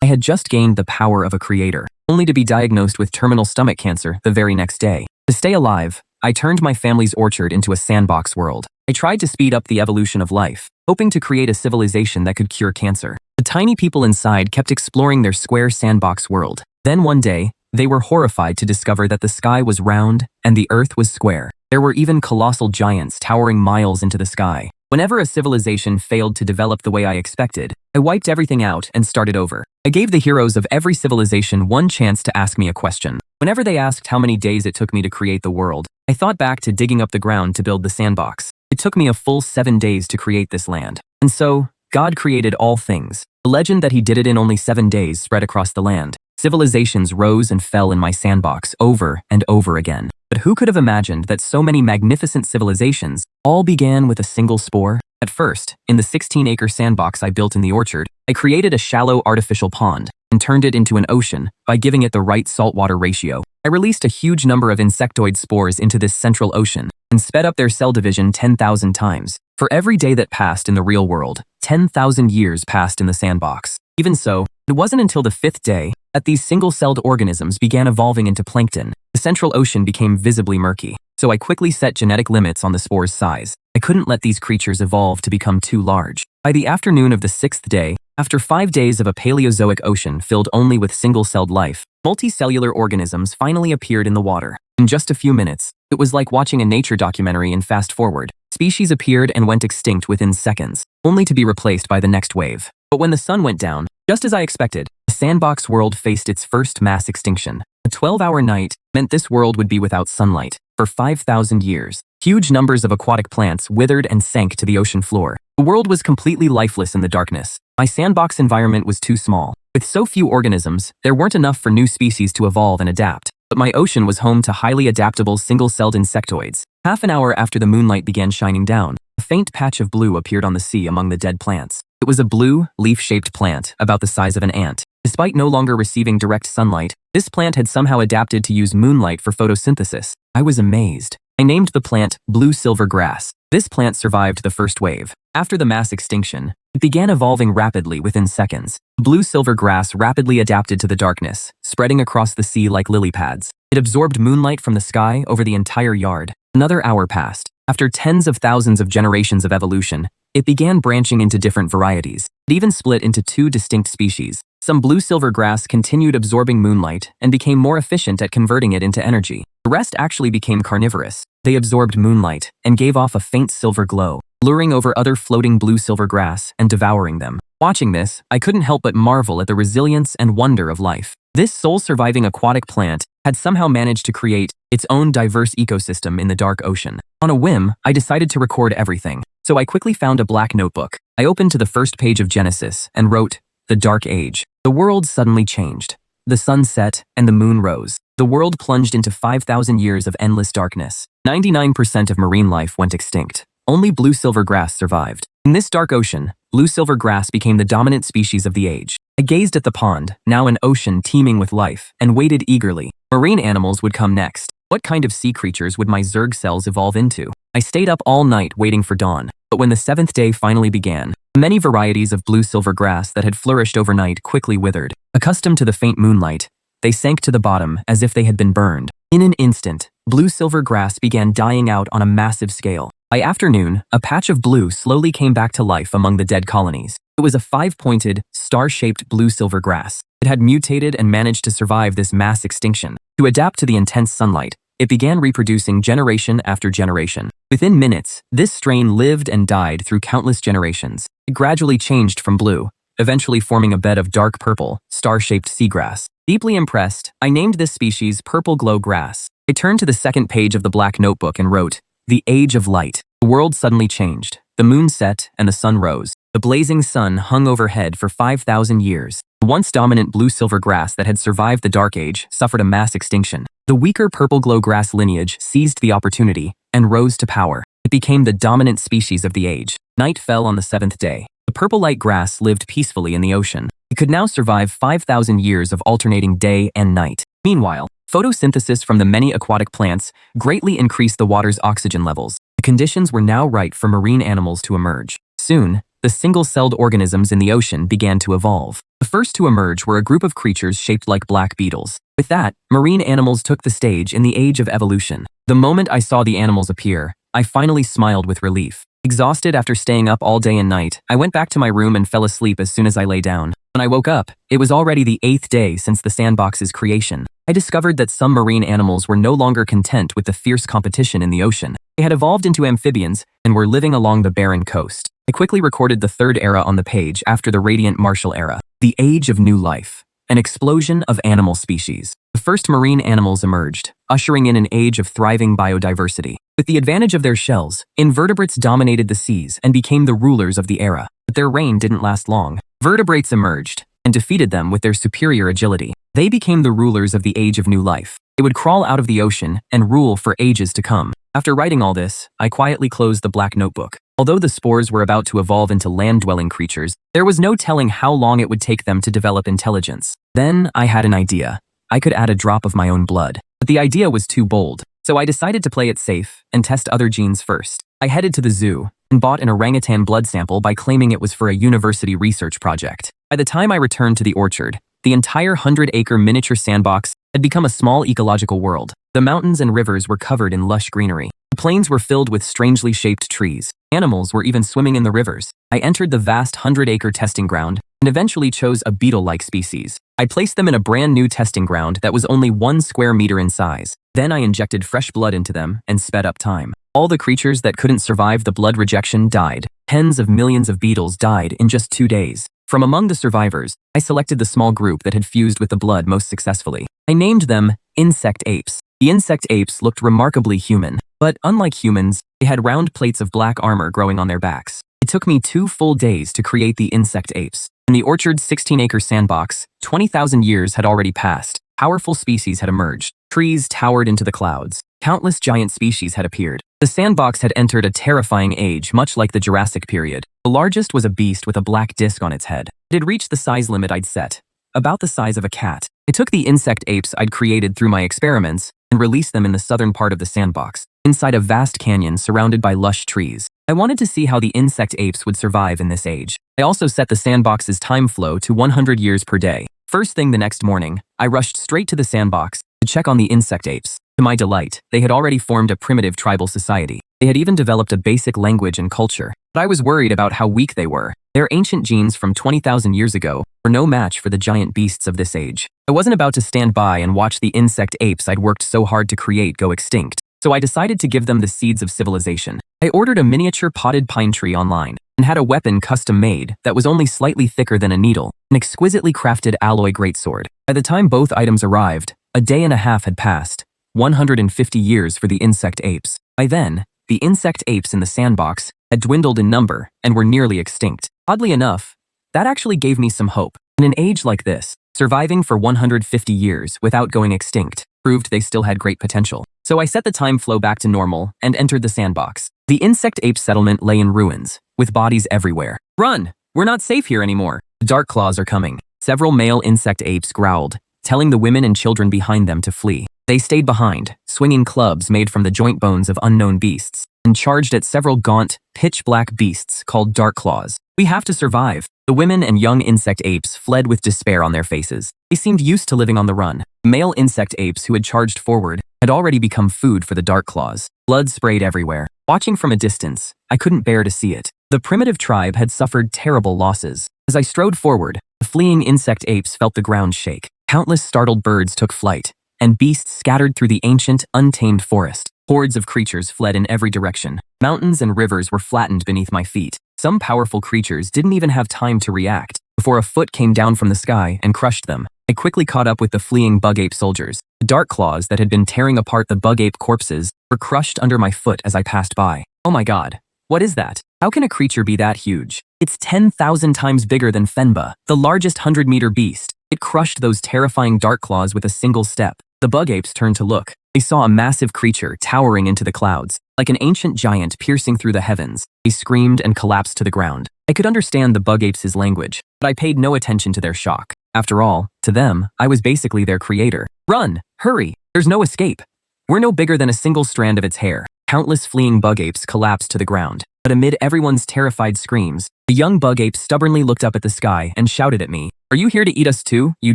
I had just gained the power of a creator, only to be diagnosed with terminal stomach cancer the very next day. To stay alive, I turned my family's orchard into a sandbox world. I tried to speed up the evolution of life, hoping to create a civilization that could cure cancer. The tiny people inside kept exploring their square sandbox world. Then one day, they were horrified to discover that the sky was round and the earth was square. There were even colossal giants towering miles into the sky. Whenever a civilization failed to develop the way I expected, I wiped everything out and started over. I gave the heroes of every civilization one chance to ask me a question. Whenever they asked how many days it took me to create the world, I thought back to digging up the ground to build the sandbox. It took me a full 7 days to create this land. And so, God created all things. The legend that he did it in only 7 days spread across the land. Civilizations rose and fell in my sandbox over and over again. But who could have imagined that so many magnificent civilizations all began with a single spore? At first, in the 16-acre sandbox I built in the orchard, I created a shallow artificial pond and turned it into an ocean by giving it the right saltwater ratio. I released a huge number of insectoid spores into this central ocean and sped up their cell division 10,000 times. For every day that passed in the real world, 10,000 years passed in the sandbox. Even so, it wasn't until the 5th day that these single-celled organisms began evolving into plankton. The central ocean became visibly murky, so I quickly set genetic limits on the spore's size. I couldn't let these creatures evolve to become too large. By the afternoon of the 6th day, after 5 days of a Paleozoic ocean filled only with single-celled life, multicellular organisms finally appeared in the water. In just a few minutes, it was like watching a nature documentary in fast forward. Species appeared and went extinct within seconds, only to be replaced by the next wave. But when the sun went down, just as I expected, the sandbox world faced its first mass extinction. A 12-hour night meant this world would be without sunlight for 5,000 years. Huge numbers of aquatic plants withered and sank to the ocean floor. The world was completely lifeless in the darkness. My sandbox environment was too small. With so few organisms, there weren't enough for new species to evolve and adapt. But my ocean was home to highly adaptable single-celled insectoids. Half an hour after the moonlight began shining down, a faint patch of blue appeared on the sea among the dead plants. It was a blue, leaf-shaped plant about the size of an ant. Despite no longer receiving direct sunlight, this plant had somehow adapted to use moonlight for photosynthesis. I was amazed. I named the plant blue silver grass. This plant survived the first wave. After the mass extinction, it began evolving rapidly within seconds. Blue silver grass rapidly adapted to the darkness, spreading across the sea like lily pads. It absorbed moonlight from the sky over the entire yard. Another hour passed. After tens of thousands of generations of evolution, it began branching into different varieties. It even split into 2 distinct species. Some blue silver grass continued absorbing moonlight and became more efficient at converting it into energy. The rest actually became carnivorous. They absorbed moonlight and gave off a faint silver glow, luring over other floating blue-silver grass and devouring them. Watching this, I couldn't help but marvel at the resilience and wonder of life. This sole-surviving aquatic plant had somehow managed to create its own diverse ecosystem in the dark ocean. On a whim, I decided to record everything, so I quickly found a black notebook. I opened to the first page of Genesis and wrote, "The Dark Age." The world suddenly changed. The sun set and the moon rose. The world plunged into 5,000 years of endless darkness. 99% of marine life went extinct. Only blue-silver grass survived. In this dark ocean, blue-silver grass became the dominant species of the age. I gazed at the pond, now an ocean teeming with life, and waited eagerly. Marine animals would come next. What kind of sea creatures would my Zerg cells evolve into? I stayed up all night waiting for dawn, but when the 7th day finally began, many varieties of blue-silver grass that had flourished overnight quickly withered. Accustomed to the faint moonlight, they sank to the bottom as if they had been burned. In an instant, blue-silver grass began dying out on a massive scale. By afternoon, a patch of blue slowly came back to life among the dead colonies. It was a 5-pointed, star-shaped blue-silver grass. It had mutated and managed to survive this mass extinction. To adapt to the intense sunlight, it began reproducing generation after generation. Within minutes, this strain lived and died through countless generations. It gradually changed from blue, eventually forming a bed of dark purple, star-shaped seagrass. Deeply impressed, I named this species Purple Glow Grass. I turned to the 2nd page of the black notebook and wrote, "The Age of Light." The world suddenly changed. The moon set and the sun rose. The blazing sun hung overhead for 5,000 years. The once dominant blue-silver grass that had survived the Dark Age suffered a mass extinction. The weaker purple glow grass lineage seized the opportunity and rose to power. It became the dominant species of the age. Night fell on the 7th day. The purple light grass lived peacefully in the ocean. It could now survive 5,000 years of alternating day and night. Meanwhile, photosynthesis from the many aquatic plants greatly increased the water's oxygen levels. The conditions were now right for marine animals to emerge. Soon, the single-celled organisms in the ocean began to evolve. The first to emerge were a group of creatures shaped like black beetles. With that, marine animals took the stage in the age of evolution. The moment I saw the animals appear, I finally smiled with relief. Exhausted after staying up all day and night, I went back to my room and fell asleep as soon as I lay down. When I woke up, it was already the 8th day since the Sandbox's creation. I discovered that some marine animals were no longer content with the fierce competition in the ocean. They had evolved into amphibians and were living along the barren coast. I quickly recorded the third era on the page after the Radiant Martial Era, the Age of New Life, an explosion of animal species. The first marine animals emerged, ushering in an age of thriving biodiversity. With the advantage of their shells, invertebrates dominated the seas and became the rulers of the era. But their reign didn't last long. Vertebrates emerged and defeated them with their superior agility. They became the rulers of the Age of New Life. They would crawl out of the ocean and rule for ages to come. After writing all this, I quietly closed the black notebook. Although the spores were about to evolve into land-dwelling creatures, there was no telling how long it would take them to develop intelligence. Then I had an idea. I could add a drop of my own blood. But the idea was too bold, so I decided to play it safe and test other genes first. I headed to the zoo and bought an orangutan blood sample by claiming it was for a university research project. By the time I returned to the orchard, the entire 100-acre miniature sandbox had become a small ecological world. The mountains and rivers were covered in lush greenery. The plains were filled with strangely shaped trees. Animals were even swimming in the rivers. I entered the vast 100-acre testing ground and eventually chose a beetle-like species. I placed them in a brand new testing ground that was only 1 square meter in size. Then I injected fresh blood into them and sped up time. All the creatures that couldn't survive the blood rejection died. Tens of millions of beetles died in just 2 days. From among the survivors, I selected the small group that had fused with the blood most successfully. I named them insect apes. The insect apes looked remarkably human, but unlike humans, they had round plates of black armor growing on their backs. It took me 2 full days to create the insect apes. In the orchard's 16-acre sandbox, 20,000 years had already passed. Powerful species had emerged. Trees towered into the clouds. Countless giant species had appeared. The sandbox had entered a terrifying age, much like the Jurassic period. The largest was a beast with a black disc on its head. It had reached the size limit I'd set, about the size of a cat. I took the insect apes I'd created through my experiments and released them in the southern part of the sandbox, inside a vast canyon surrounded by lush trees. I wanted to see how the insect apes would survive in this age. I also set the sandbox's time flow to 100 years per day. First thing the next morning, I rushed straight to the sandbox to check on the insect apes. To my delight, they had already formed a primitive tribal society. They had even developed a basic language and culture. But I was worried about how weak they were. Their ancient genes from 20,000 years ago were no match for the giant beasts of this age. I wasn't about to stand by and watch the insect apes I'd worked so hard to create go extinct. So I decided to give them the seeds of civilization. I ordered a miniature potted pine tree online and had a weapon custom made that was only slightly thicker than a needle, an exquisitely crafted alloy greatsword. By the time both items arrived, a day and a half had passed, 150 years for the insect apes. By then, the insect apes in the sandbox had dwindled in number and were nearly extinct. Oddly enough, that actually gave me some hope. In an age like this, surviving for 150 years without going extinct proved they still had great potential. So I set the time flow back to normal and entered the sandbox. The insect ape settlement lay in ruins, with bodies everywhere. Run! We're not safe here anymore. The dark claws are coming. Several male insect apes growled, telling the women and children behind them to flee. They stayed behind, swinging clubs made from the joint bones of unknown beasts, and charged at several gaunt, pitch-black beasts called dark claws. We have to survive. The women and young insect apes fled with despair on their faces. They seemed used to living on the run. Male insect apes who had charged forward had already become food for the dark claws. Blood sprayed everywhere. Watching from a distance, I couldn't bear to see it. The primitive tribe had suffered terrible losses. As I strode forward, the fleeing insect apes felt the ground shake. Countless startled birds took flight, and beasts scattered through the ancient, untamed forest. Hordes of creatures fled in every direction. Mountains and rivers were flattened beneath my feet. Some powerful creatures didn't even have time to react before a foot came down from the sky and crushed them. I quickly caught up with the fleeing bug ape soldiers. The dark claws that had been tearing apart the bug ape corpses were crushed under my foot as I passed by. Oh my god, what is that? How can a creature be that huge? It's 10,000 times bigger than Fenba, the largest 100-meter beast. It crushed those terrifying dark claws with a single step. The bug apes turned to look. They saw a massive creature towering into the clouds, like an ancient giant piercing through the heavens. They screamed and collapsed to the ground. I could understand the bug apes' language, but I paid no attention to their shock. After all, to them, I was basically their creator. Run! Hurry! There's no escape! We're no bigger than a single strand of its hair. Countless fleeing bug apes collapsed to the ground. But amid everyone's terrified screams, the young bug ape stubbornly looked up at the sky and shouted at me, "Are you here to eat us too, you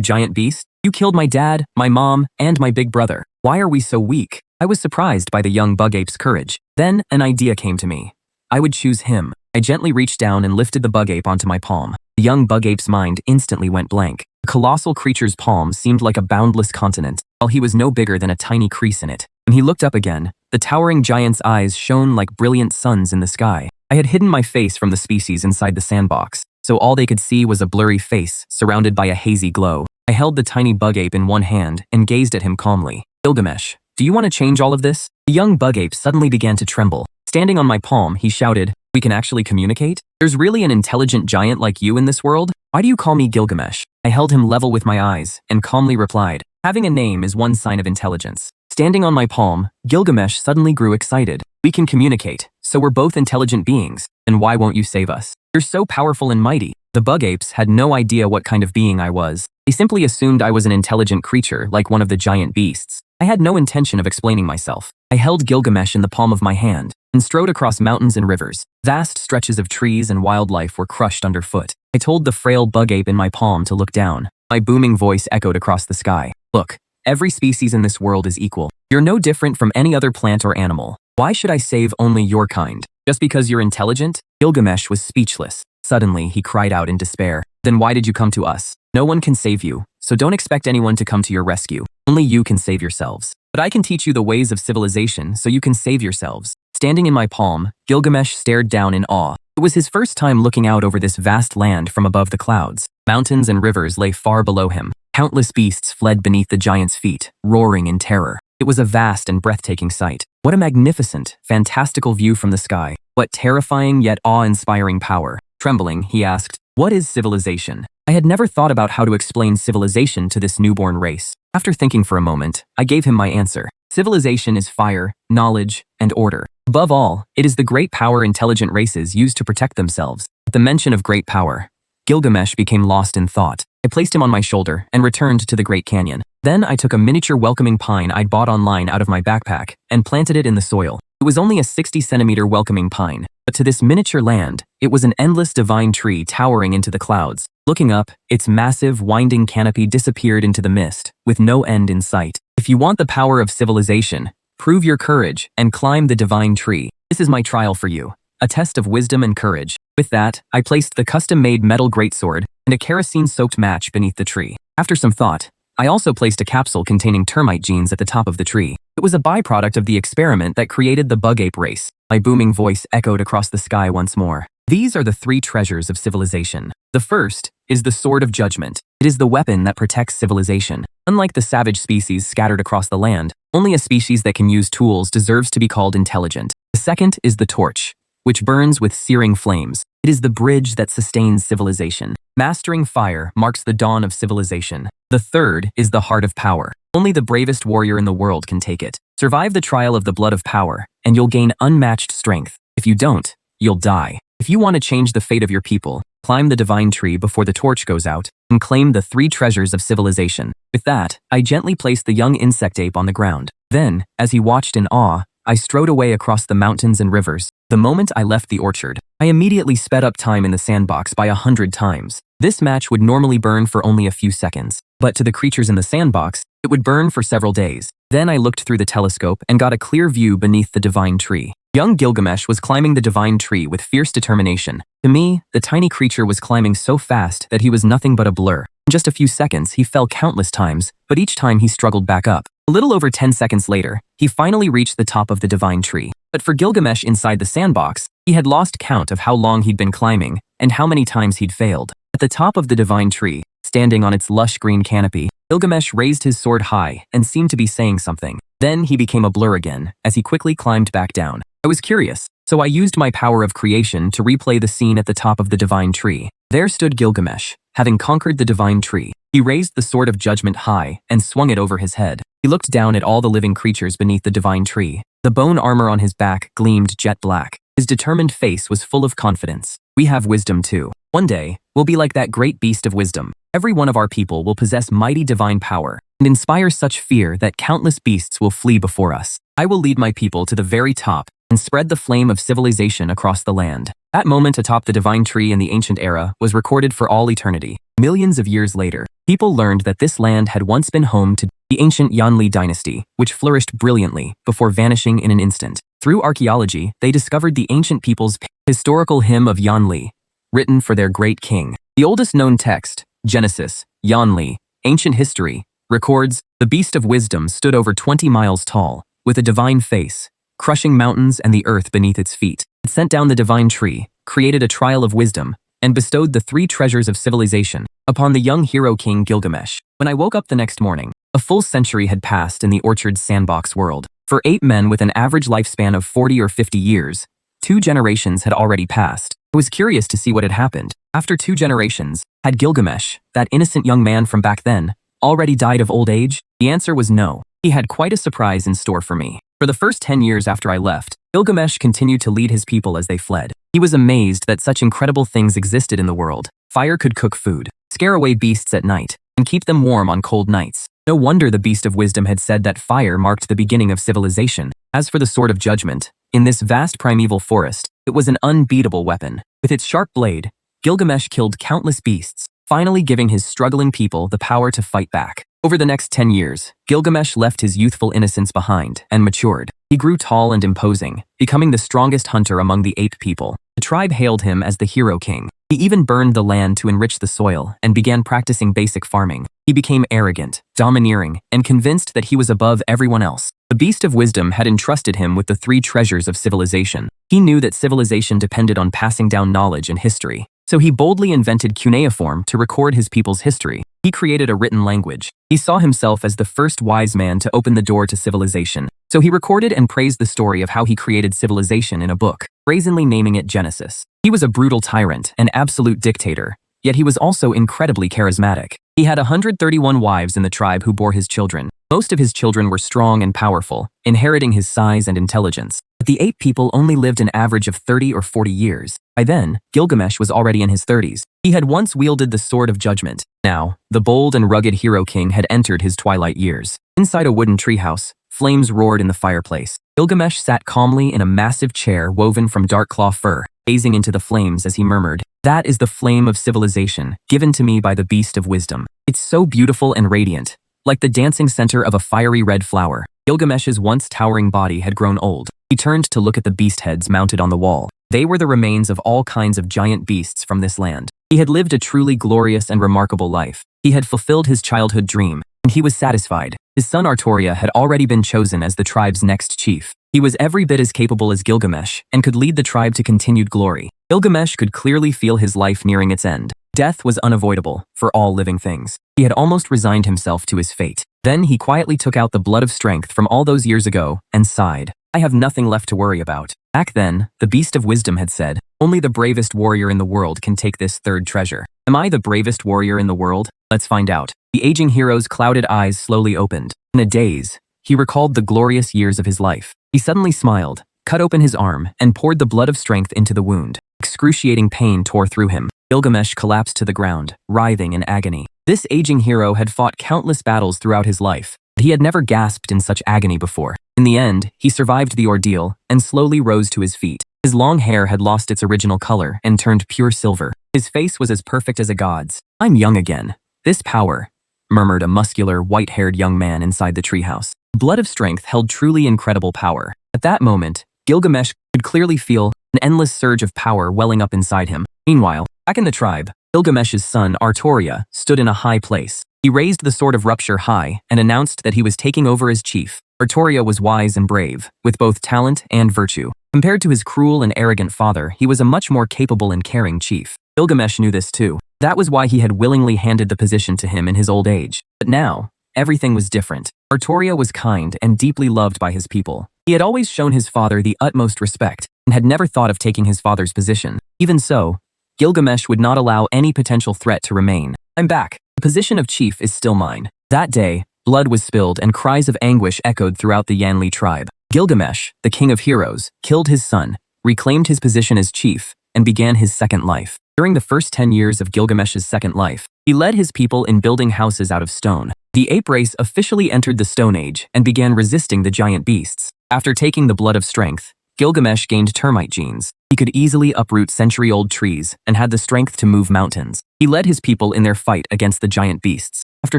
giant beast? You killed my dad, my mom, and my big brother. Why are we so weak?" I was surprised by the young bug ape's courage. Then, an idea came to me. I would choose him. I gently reached down and lifted the bug ape onto my palm. The young bug ape's mind instantly went blank. The colossal creature's palm seemed like a boundless continent, while he was no bigger than a tiny crease in it. When he looked up again, the towering giant's eyes shone like brilliant suns in the sky. I had hidden my face from the species inside the sandbox, so all they could see was a blurry face surrounded by a hazy glow. I held the tiny bug ape in one hand and gazed at him calmly. "Gilgamesh, do you want to change all of this?" The young bug ape suddenly began to tremble. Standing on my palm, he shouted, "We can actually communicate? There's really an intelligent giant like you in this world? Why do you call me Gilgamesh?" I held him level with my eyes and calmly replied, "Having a name is one sign of intelligence." Standing on my palm, Gilgamesh suddenly grew excited. "We can communicate, so we're both intelligent beings. And why won't you save us? You're so powerful and mighty." The bug apes had no idea what kind of being I was. They simply assumed I was an intelligent creature like one of the giant beasts. I had no intention of explaining myself. I held Gilgamesh in the palm of my hand and strode across mountains and rivers. Vast stretches of trees and wildlife were crushed underfoot. I told the frail bug ape in my palm to look down. My booming voice echoed across the sky. "Look, every species in this world is equal. You're no different from any other plant or animal. Why should I save only your kind? Just because you're intelligent?" Gilgamesh was speechless. Suddenly, he cried out in despair. "Then why did you come to us? No one can save you, so don't expect anyone to come to your rescue. Only you can save yourselves. But I can teach you the ways of civilization so you can save yourselves." Standing in my palm, Gilgamesh stared down in awe. It was his first time looking out over this vast land from above the clouds. Mountains and rivers lay far below him. Countless beasts fled beneath the giant's feet, roaring in terror. It was a vast and breathtaking sight. What a magnificent, fantastical view from the sky. What terrifying yet awe-inspiring power. Trembling, he asked, "What is civilization?" I had never thought about how to explain civilization to this newborn race. After thinking for a moment, I gave him my answer. Civilization is fire, knowledge, and order. Above all, it is the great power intelligent races use to protect themselves. At the mention of great power, Gilgamesh became lost in thought. I placed him on my shoulder and returned to the Great Canyon. Then I took a miniature welcoming pine I'd bought online out of my backpack and planted it in the soil. It was only a 60-centimeter welcoming pine, but to this miniature land, it was an endless divine tree towering into the clouds. Looking up, its massive, winding canopy disappeared into the mist, with no end in sight. If you want the power of civilization, prove your courage and climb the divine tree. This is my trial for you, a test of wisdom and courage. With that, I placed the custom-made metal greatsword and a kerosene-soaked match beneath the tree. After some thought, I also placed a capsule containing termite genes at the top of the tree. It was a byproduct of the experiment that created the bug ape race. My booming voice echoed across the sky once more. These are the three treasures of civilization. The first is the Sword of Judgment. It is the weapon that protects civilization. Unlike the savage species scattered across the land, only a species that can use tools deserves to be called intelligent. The second is the Torch, which burns with searing flames. It is the bridge that sustains civilization. Mastering fire marks the dawn of civilization. The third is the Heart of Power. Only the bravest warrior in the world can take it. Survive the trial of the Blood of Power, and you'll gain unmatched strength. If you don't, you'll die. If you want to change the fate of your people, climb the divine tree before the torch goes out, and claim the three treasures of civilization. With that, I gently placed the young insect ape on the ground. Then, as he watched in awe, I strode away across the mountains and rivers. The moment I left the orchard, I immediately sped up time in the sandbox by 100 times. This match would normally burn for only a few seconds, but to the creatures in the sandbox, it would burn for several days. Then I looked through the telescope and got a clear view beneath the divine tree. Young Gilgamesh was climbing the divine tree with fierce determination. To me, the tiny creature was climbing so fast that he was nothing but a blur. In just a few seconds, he fell countless times, but each time he struggled back up. A little over 10 seconds later, he finally reached the top of the divine tree. But for Gilgamesh inside the sandbox, he had lost count of how long he'd been climbing and how many times he'd failed. At the top of the divine tree, standing on its lush green canopy, Gilgamesh raised his sword high and seemed to be saying something. Then he became a blur again as he quickly climbed back down. I was curious, so I used my power of creation to replay the scene at the top of the divine tree. There stood Gilgamesh, having conquered the divine tree. He raised the Sword of Judgment high and swung it over his head. He looked down at all the living creatures beneath the divine tree. The bone armor on his back gleamed jet black. His determined face was full of confidence. We have wisdom too. One day, we'll be like that great beast of wisdom. Every one of our people will possess mighty divine power and inspire such fear that countless beasts will flee before us. I will lead my people to the very top and spread the flame of civilization across the land. That moment atop the divine tree in the ancient era was recorded for all eternity. Millions of years later, people learned that this land had once been home to the ancient Yanli dynasty, which flourished brilliantly before vanishing in an instant. Through archaeology, they discovered the ancient people's historical hymn of Yanli, written for their great king. The oldest known text, Genesis, Yanli, ancient history, records, the beast of wisdom stood over 20 miles tall, with a divine face, crushing mountains and the earth beneath its feet. It sent down the divine tree, created a trial of wisdom, and bestowed the 3 treasures of civilization upon the young hero king Gilgamesh. When I woke up the next morning, a full century had passed in the orchard's sandbox world. For 8 men with an average lifespan of 40 or 50 years, 2 generations had already passed. I was curious to see what had happened. After 2 generations, had Gilgamesh, that innocent young man from back then, already died of old age? The answer was no. He had quite a surprise in store for me. For the first 10 years after I left, Gilgamesh continued to lead his people as they fled. He was amazed that such incredible things existed in the world. Fire could cook food, scare away beasts at night, and keep them warm on cold nights. No wonder the beast of wisdom had said that fire marked the beginning of civilization. As for the sword of judgment, in this vast primeval forest, it was an unbeatable weapon. With its sharp blade, Gilgamesh killed countless beasts, finally giving his struggling people the power to fight back. Over the next 10 years, Gilgamesh left his youthful innocence behind and matured. He grew tall and imposing, becoming the strongest hunter among the ape people. The tribe hailed him as the hero king. He even burned the land to enrich the soil and began practicing basic farming. He became arrogant, domineering, and convinced that he was above everyone else. The beast of wisdom had entrusted him with the 3 treasures of civilization. He knew that civilization depended on passing down knowledge and history. So he boldly invented cuneiform to record his people's history. He created a written language. He saw himself as the first wise man to open the door to civilization. So he recorded and praised the story of how he created civilization in a book, brazenly naming it Genesis. He was a brutal tyrant, an absolute dictator, yet he was also incredibly charismatic. He had 131 wives in the tribe who bore his children. Most of his children were strong and powerful, inheriting his size and intelligence. But the ape people only lived an average of 30 or 40 years. By then, Gilgamesh was already in his 30s. He had once wielded the sword of judgment. Now, the bold and rugged hero king had entered his twilight years. Inside a wooden treehouse, flames roared in the fireplace. Gilgamesh sat calmly in a massive chair woven from dark claw fur, gazing into the flames as he murmured, "That is the flame of civilization, given to me by the beast of wisdom. It's so beautiful and radiant, like the dancing center of a fiery red flower." Gilgamesh's once towering body had grown old. He turned to look at the beast heads mounted on the wall. They were the remains of all kinds of giant beasts from this land. He had lived a truly glorious and remarkable life. He had fulfilled his childhood dream, and he was satisfied. His son Artoria had already been chosen as the tribe's next chief. He was every bit as capable as Gilgamesh and could lead the tribe to continued glory. Gilgamesh could clearly feel his life nearing its end. Death was unavoidable for all living things. He had almost resigned himself to his fate. Then he quietly took out the blood of strength from all those years ago and sighed. "I have nothing left to worry about." Back then, the beast of wisdom had said, "Only the bravest warrior in the world can take this 3rd treasure." Am I the bravest warrior in the world? Let's find out. The aging hero's clouded eyes slowly opened. In a daze, he recalled the glorious years of his life. He suddenly smiled, cut open his arm, and poured the blood of strength into the wound. Excruciating pain tore through him. Gilgamesh collapsed to the ground, writhing in agony. This aging hero had fought countless battles throughout his life, but he had never gasped in such agony before. In the end, he survived the ordeal and slowly rose to his feet. His long hair had lost its original color and turned pure silver. His face was as perfect as a god's. "I'm young again. This power," murmured a muscular, white-haired young man inside the treehouse. Blood of strength held truly incredible power. At that moment, Gilgamesh could clearly feel an endless surge of power welling up inside him. Meanwhile, back in the tribe, Gilgamesh's son, Artoria, stood in a high place. He raised the sword of rupture high and announced that he was taking over as chief. Artoria was wise and brave, with both talent and virtue. Compared to his cruel and arrogant father, he was a much more capable and caring chief. Gilgamesh knew this too. That was why he had willingly handed the position to him in his old age. But now, everything was different. Artoria was kind and deeply loved by his people. He had always shown his father the utmost respect and had never thought of taking his father's position. Even so, Gilgamesh would not allow any potential threat to remain. "I'm back. The position of chief is still mine." That day, blood was spilled and cries of anguish echoed throughout the Yanli tribe. Gilgamesh, the king of heroes, killed his son, reclaimed his position as chief, and began his second life. During the first 10 years of Gilgamesh's second life, he led his people in building houses out of stone. The ape race officially entered the Stone Age and began resisting the giant beasts. After taking the blood of strength, Gilgamesh gained termite genes. He could could easily uproot century-old trees and had the strength to move mountains. He led his people in their fight against the giant beasts. After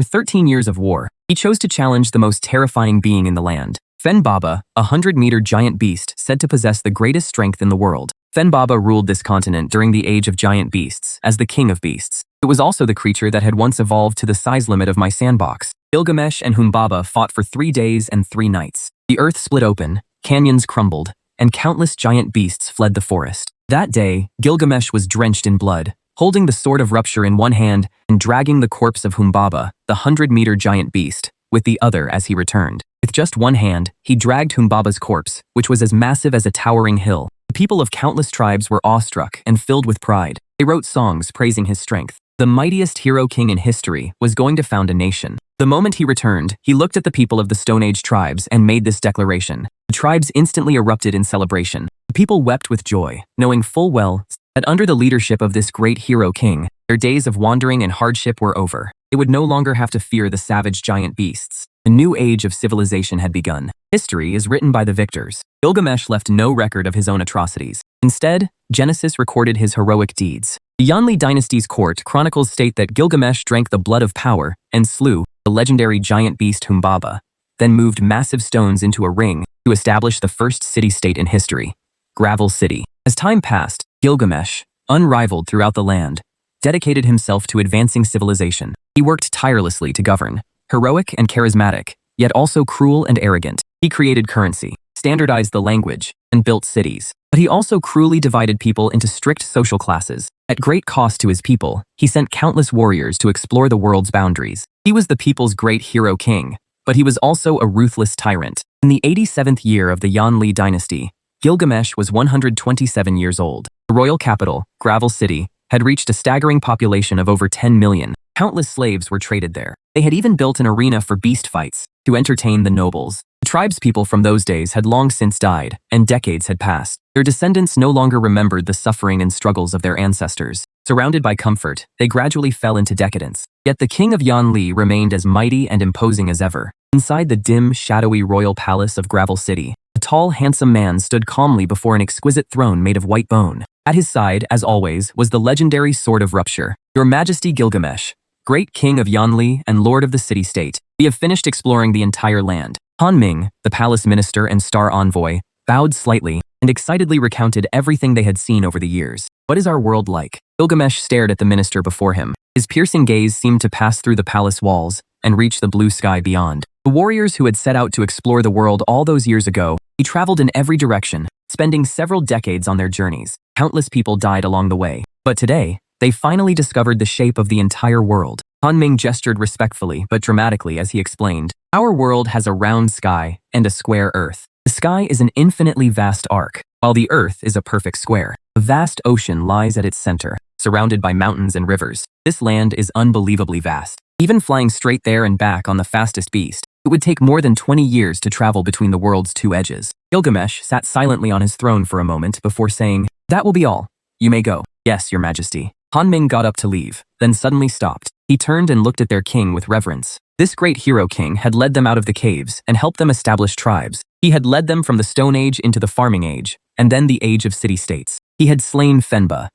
13 years of war, he chose to challenge the most terrifying being in the land. Fen Baba, a 100-meter giant beast said to possess the greatest strength in the world. Fen Baba ruled this continent during the age of giant beasts as the king of beasts. It was also the creature that had once evolved to the size limit of my sandbox. Gilgamesh and Humbaba fought for 3 days and 3 nights. The earth split open, canyons crumbled, and countless giant beasts fled the forest. That day, Gilgamesh was drenched in blood, holding the sword of rupture in one hand and dragging the corpse of Humbaba, the 100-meter giant beast, with the other as he returned. With just one hand, he dragged Humbaba's corpse, which was as massive as a towering hill. The people of countless tribes were awestruck and filled with pride. They wrote songs praising his strength. The mightiest hero king in history was going to found a nation. The moment he returned, he looked at the people of the Stone Age tribes and made this declaration. The tribes instantly erupted in celebration. The people wept with joy, knowing full well that under the leadership of this great hero king, their days of wandering and hardship were over. They would no longer have to fear the savage giant beasts. A new age of civilization had begun. History is written by the victors. Gilgamesh left no record of his own atrocities. Instead, Genesis recorded his heroic deeds. The Yanli dynasty's court chronicles state that Gilgamesh drank the blood of power and slew the legendary giant beast Humbaba, then moved massive stones into a ring to establish the first city-state in history, Gravel City. As time passed, Gilgamesh, unrivaled throughout the land, dedicated himself to advancing civilization. He worked tirelessly to govern, heroic and charismatic, yet also cruel and arrogant. He created currency, standardized the language, and built cities. But he also cruelly divided people into strict social classes. At great cost to his people, he sent countless warriors to explore the world's boundaries. He was the people's great hero king, but he was also a ruthless tyrant. In the 87th year of the Yanli dynasty, Gilgamesh was 127 years old. The royal capital, Gravel City, had reached a staggering population of over 10 million. Countless slaves were traded there. They had even built an arena for beast fights to entertain the nobles. The tribespeople from those days had long since died, and decades had passed. Their descendants no longer remembered the suffering and struggles of their ancestors. Surrounded by comfort, they gradually fell into decadence. Yet the king of Yanli remained as mighty and imposing as ever. Inside the dim, shadowy royal palace of Gravel City, a tall, handsome man stood calmly before an exquisite throne made of white bone. At his side, as always, was the legendary Sword of Rupture. Your Majesty Gilgamesh, great king of Yanli and lord of the city-state, we have finished exploring the entire land. Han Ming, the palace minister and star envoy, bowed slightly and excitedly recounted everything they had seen over the years. What is our world like? Gilgamesh stared at the minister before him. His piercing gaze seemed to pass through the palace walls and reach the blue sky beyond. The warriors who had set out to explore the world all those years ago, he traveled in every direction, spending several decades on their journeys. Countless people died along the way. But today, they finally discovered the shape of the entire world. Han Ming gestured respectfully but dramatically as he explained, "Our world has a round sky and a square earth. The sky is an infinitely vast arc, while the earth is a perfect square. A vast ocean lies at its center, surrounded by mountains and rivers. This land is unbelievably vast. Even flying straight there and back on the fastest beast, it would take more than 20 years to travel between the world's two edges." Gilgamesh sat silently on his throne for a moment before saying, "That will be all. You may go." "Yes, your majesty." Han Ming got up to leave, then suddenly stopped. He turned and looked at their king with reverence. This great hero king had led them out of the caves and helped them establish tribes. He had led them from the Stone Age into the Farming Age, and then the Age of City-States. He had slain Fenba,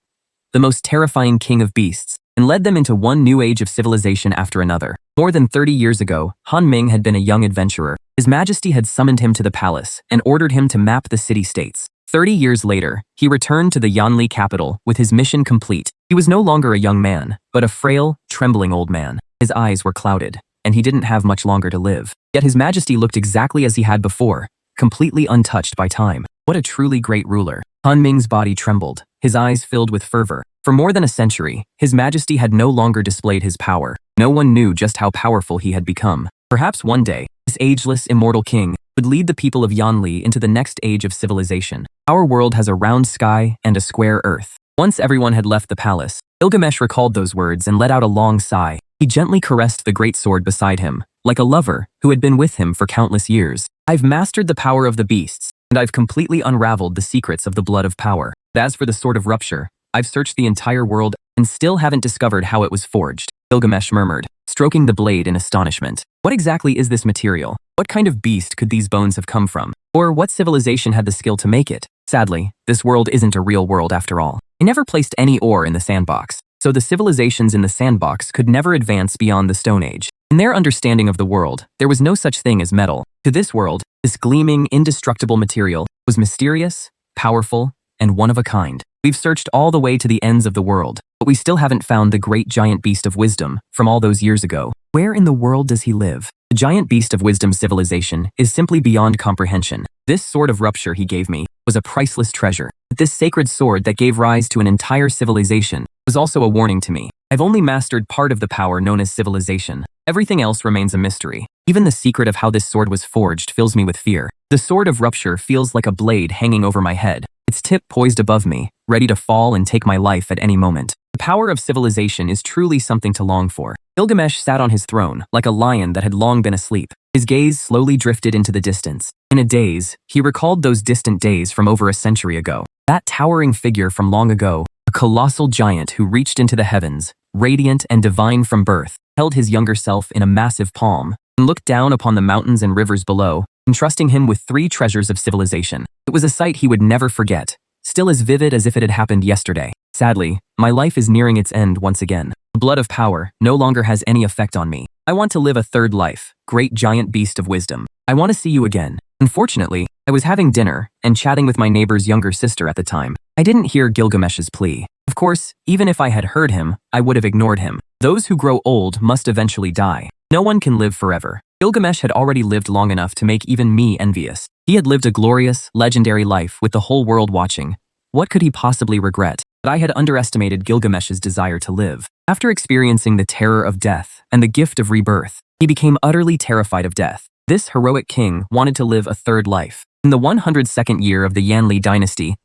the most terrifying king of beasts, and led them into one new age of civilization after another. More than 30 years ago, Han Ming had been a young adventurer. His Majesty had summoned him to the palace and ordered him to map the city-states. 30 years later, he returned to the Yanli capital with his mission complete. He was no longer a young man, but a frail, trembling old man. His eyes were clouded, and he didn't have much longer to live. Yet his Majesty looked exactly as he had before, completely untouched by time. What a truly great ruler. Han Ming's body trembled, his eyes filled with fervor. For more than a century, his Majesty had no longer displayed his power. No one knew just how powerful he had become. Perhaps one day, this ageless, immortal king would lead the people of Yanli into the next age of civilization. Our world has a round sky and a square earth. Once everyone had left the palace, Gilgamesh recalled those words and let out a long sigh. He gently caressed the great sword beside him, like a lover who had been with him for countless years. "I've mastered the power of the beasts, and I've completely unraveled the secrets of the blood of power. But as for the Sword of Rupture, I've searched the entire world and still haven't discovered how it was forged," Gilgamesh murmured, stroking the blade in astonishment. What exactly is this material? What kind of beast could these bones have come from? Or what civilization had the skill to make it? Sadly, this world isn't a real world after all. I never placed any ore in the sandbox, so the civilizations in the sandbox could never advance beyond the Stone Age. In their understanding of the world, there was no such thing as metal. To this world, this gleaming, indestructible material was mysterious, powerful, and one of a kind. We've searched all the way to the ends of the world, but we still haven't found the great giant beast of wisdom from all those years ago. Where in the world does he live? The giant beast of wisdom civilization is simply beyond comprehension. This sword of rupture he gave me was a priceless treasure. But this sacred sword that gave rise to an entire civilization was also a warning to me. I've only mastered part of the power known as civilization. Everything else remains a mystery. Even the secret of how this sword was forged fills me with fear. The sword of rupture feels like a blade hanging over my head, its tip poised above me, ready to fall and take my life at any moment. The power of civilization is truly something to long for. Gilgamesh sat on his throne, like a lion that had long been asleep. His gaze slowly drifted into the distance. In a daze, he recalled those distant days from over a century ago. That towering figure from long ago, a colossal giant who reached into the heavens, radiant and divine from birth, held his younger self in a massive palm, and looked down upon the mountains and rivers below, entrusting him with 3 treasures of civilization. It was a sight he would never forget, still as vivid as if it had happened yesterday. Sadly, my life is nearing its end once again. The blood of power no longer has any effect on me. I want to live a third life, great giant beast of wisdom. I want to see you again. Unfortunately, I was having dinner and chatting with my neighbor's younger sister at the time. I didn't hear Gilgamesh's plea. Of course, even if I had heard him, I would have ignored him. Those who grow old must eventually die. No one can live forever. Gilgamesh had already lived long enough to make even me envious. He had lived a glorious, legendary life with the whole world watching. What could he possibly regret? But I had underestimated Gilgamesh's desire to live. After experiencing the terror of death and the gift of rebirth, he became utterly terrified of death. This heroic king wanted to live a third life. In the 102nd year of the Yanli dynasty,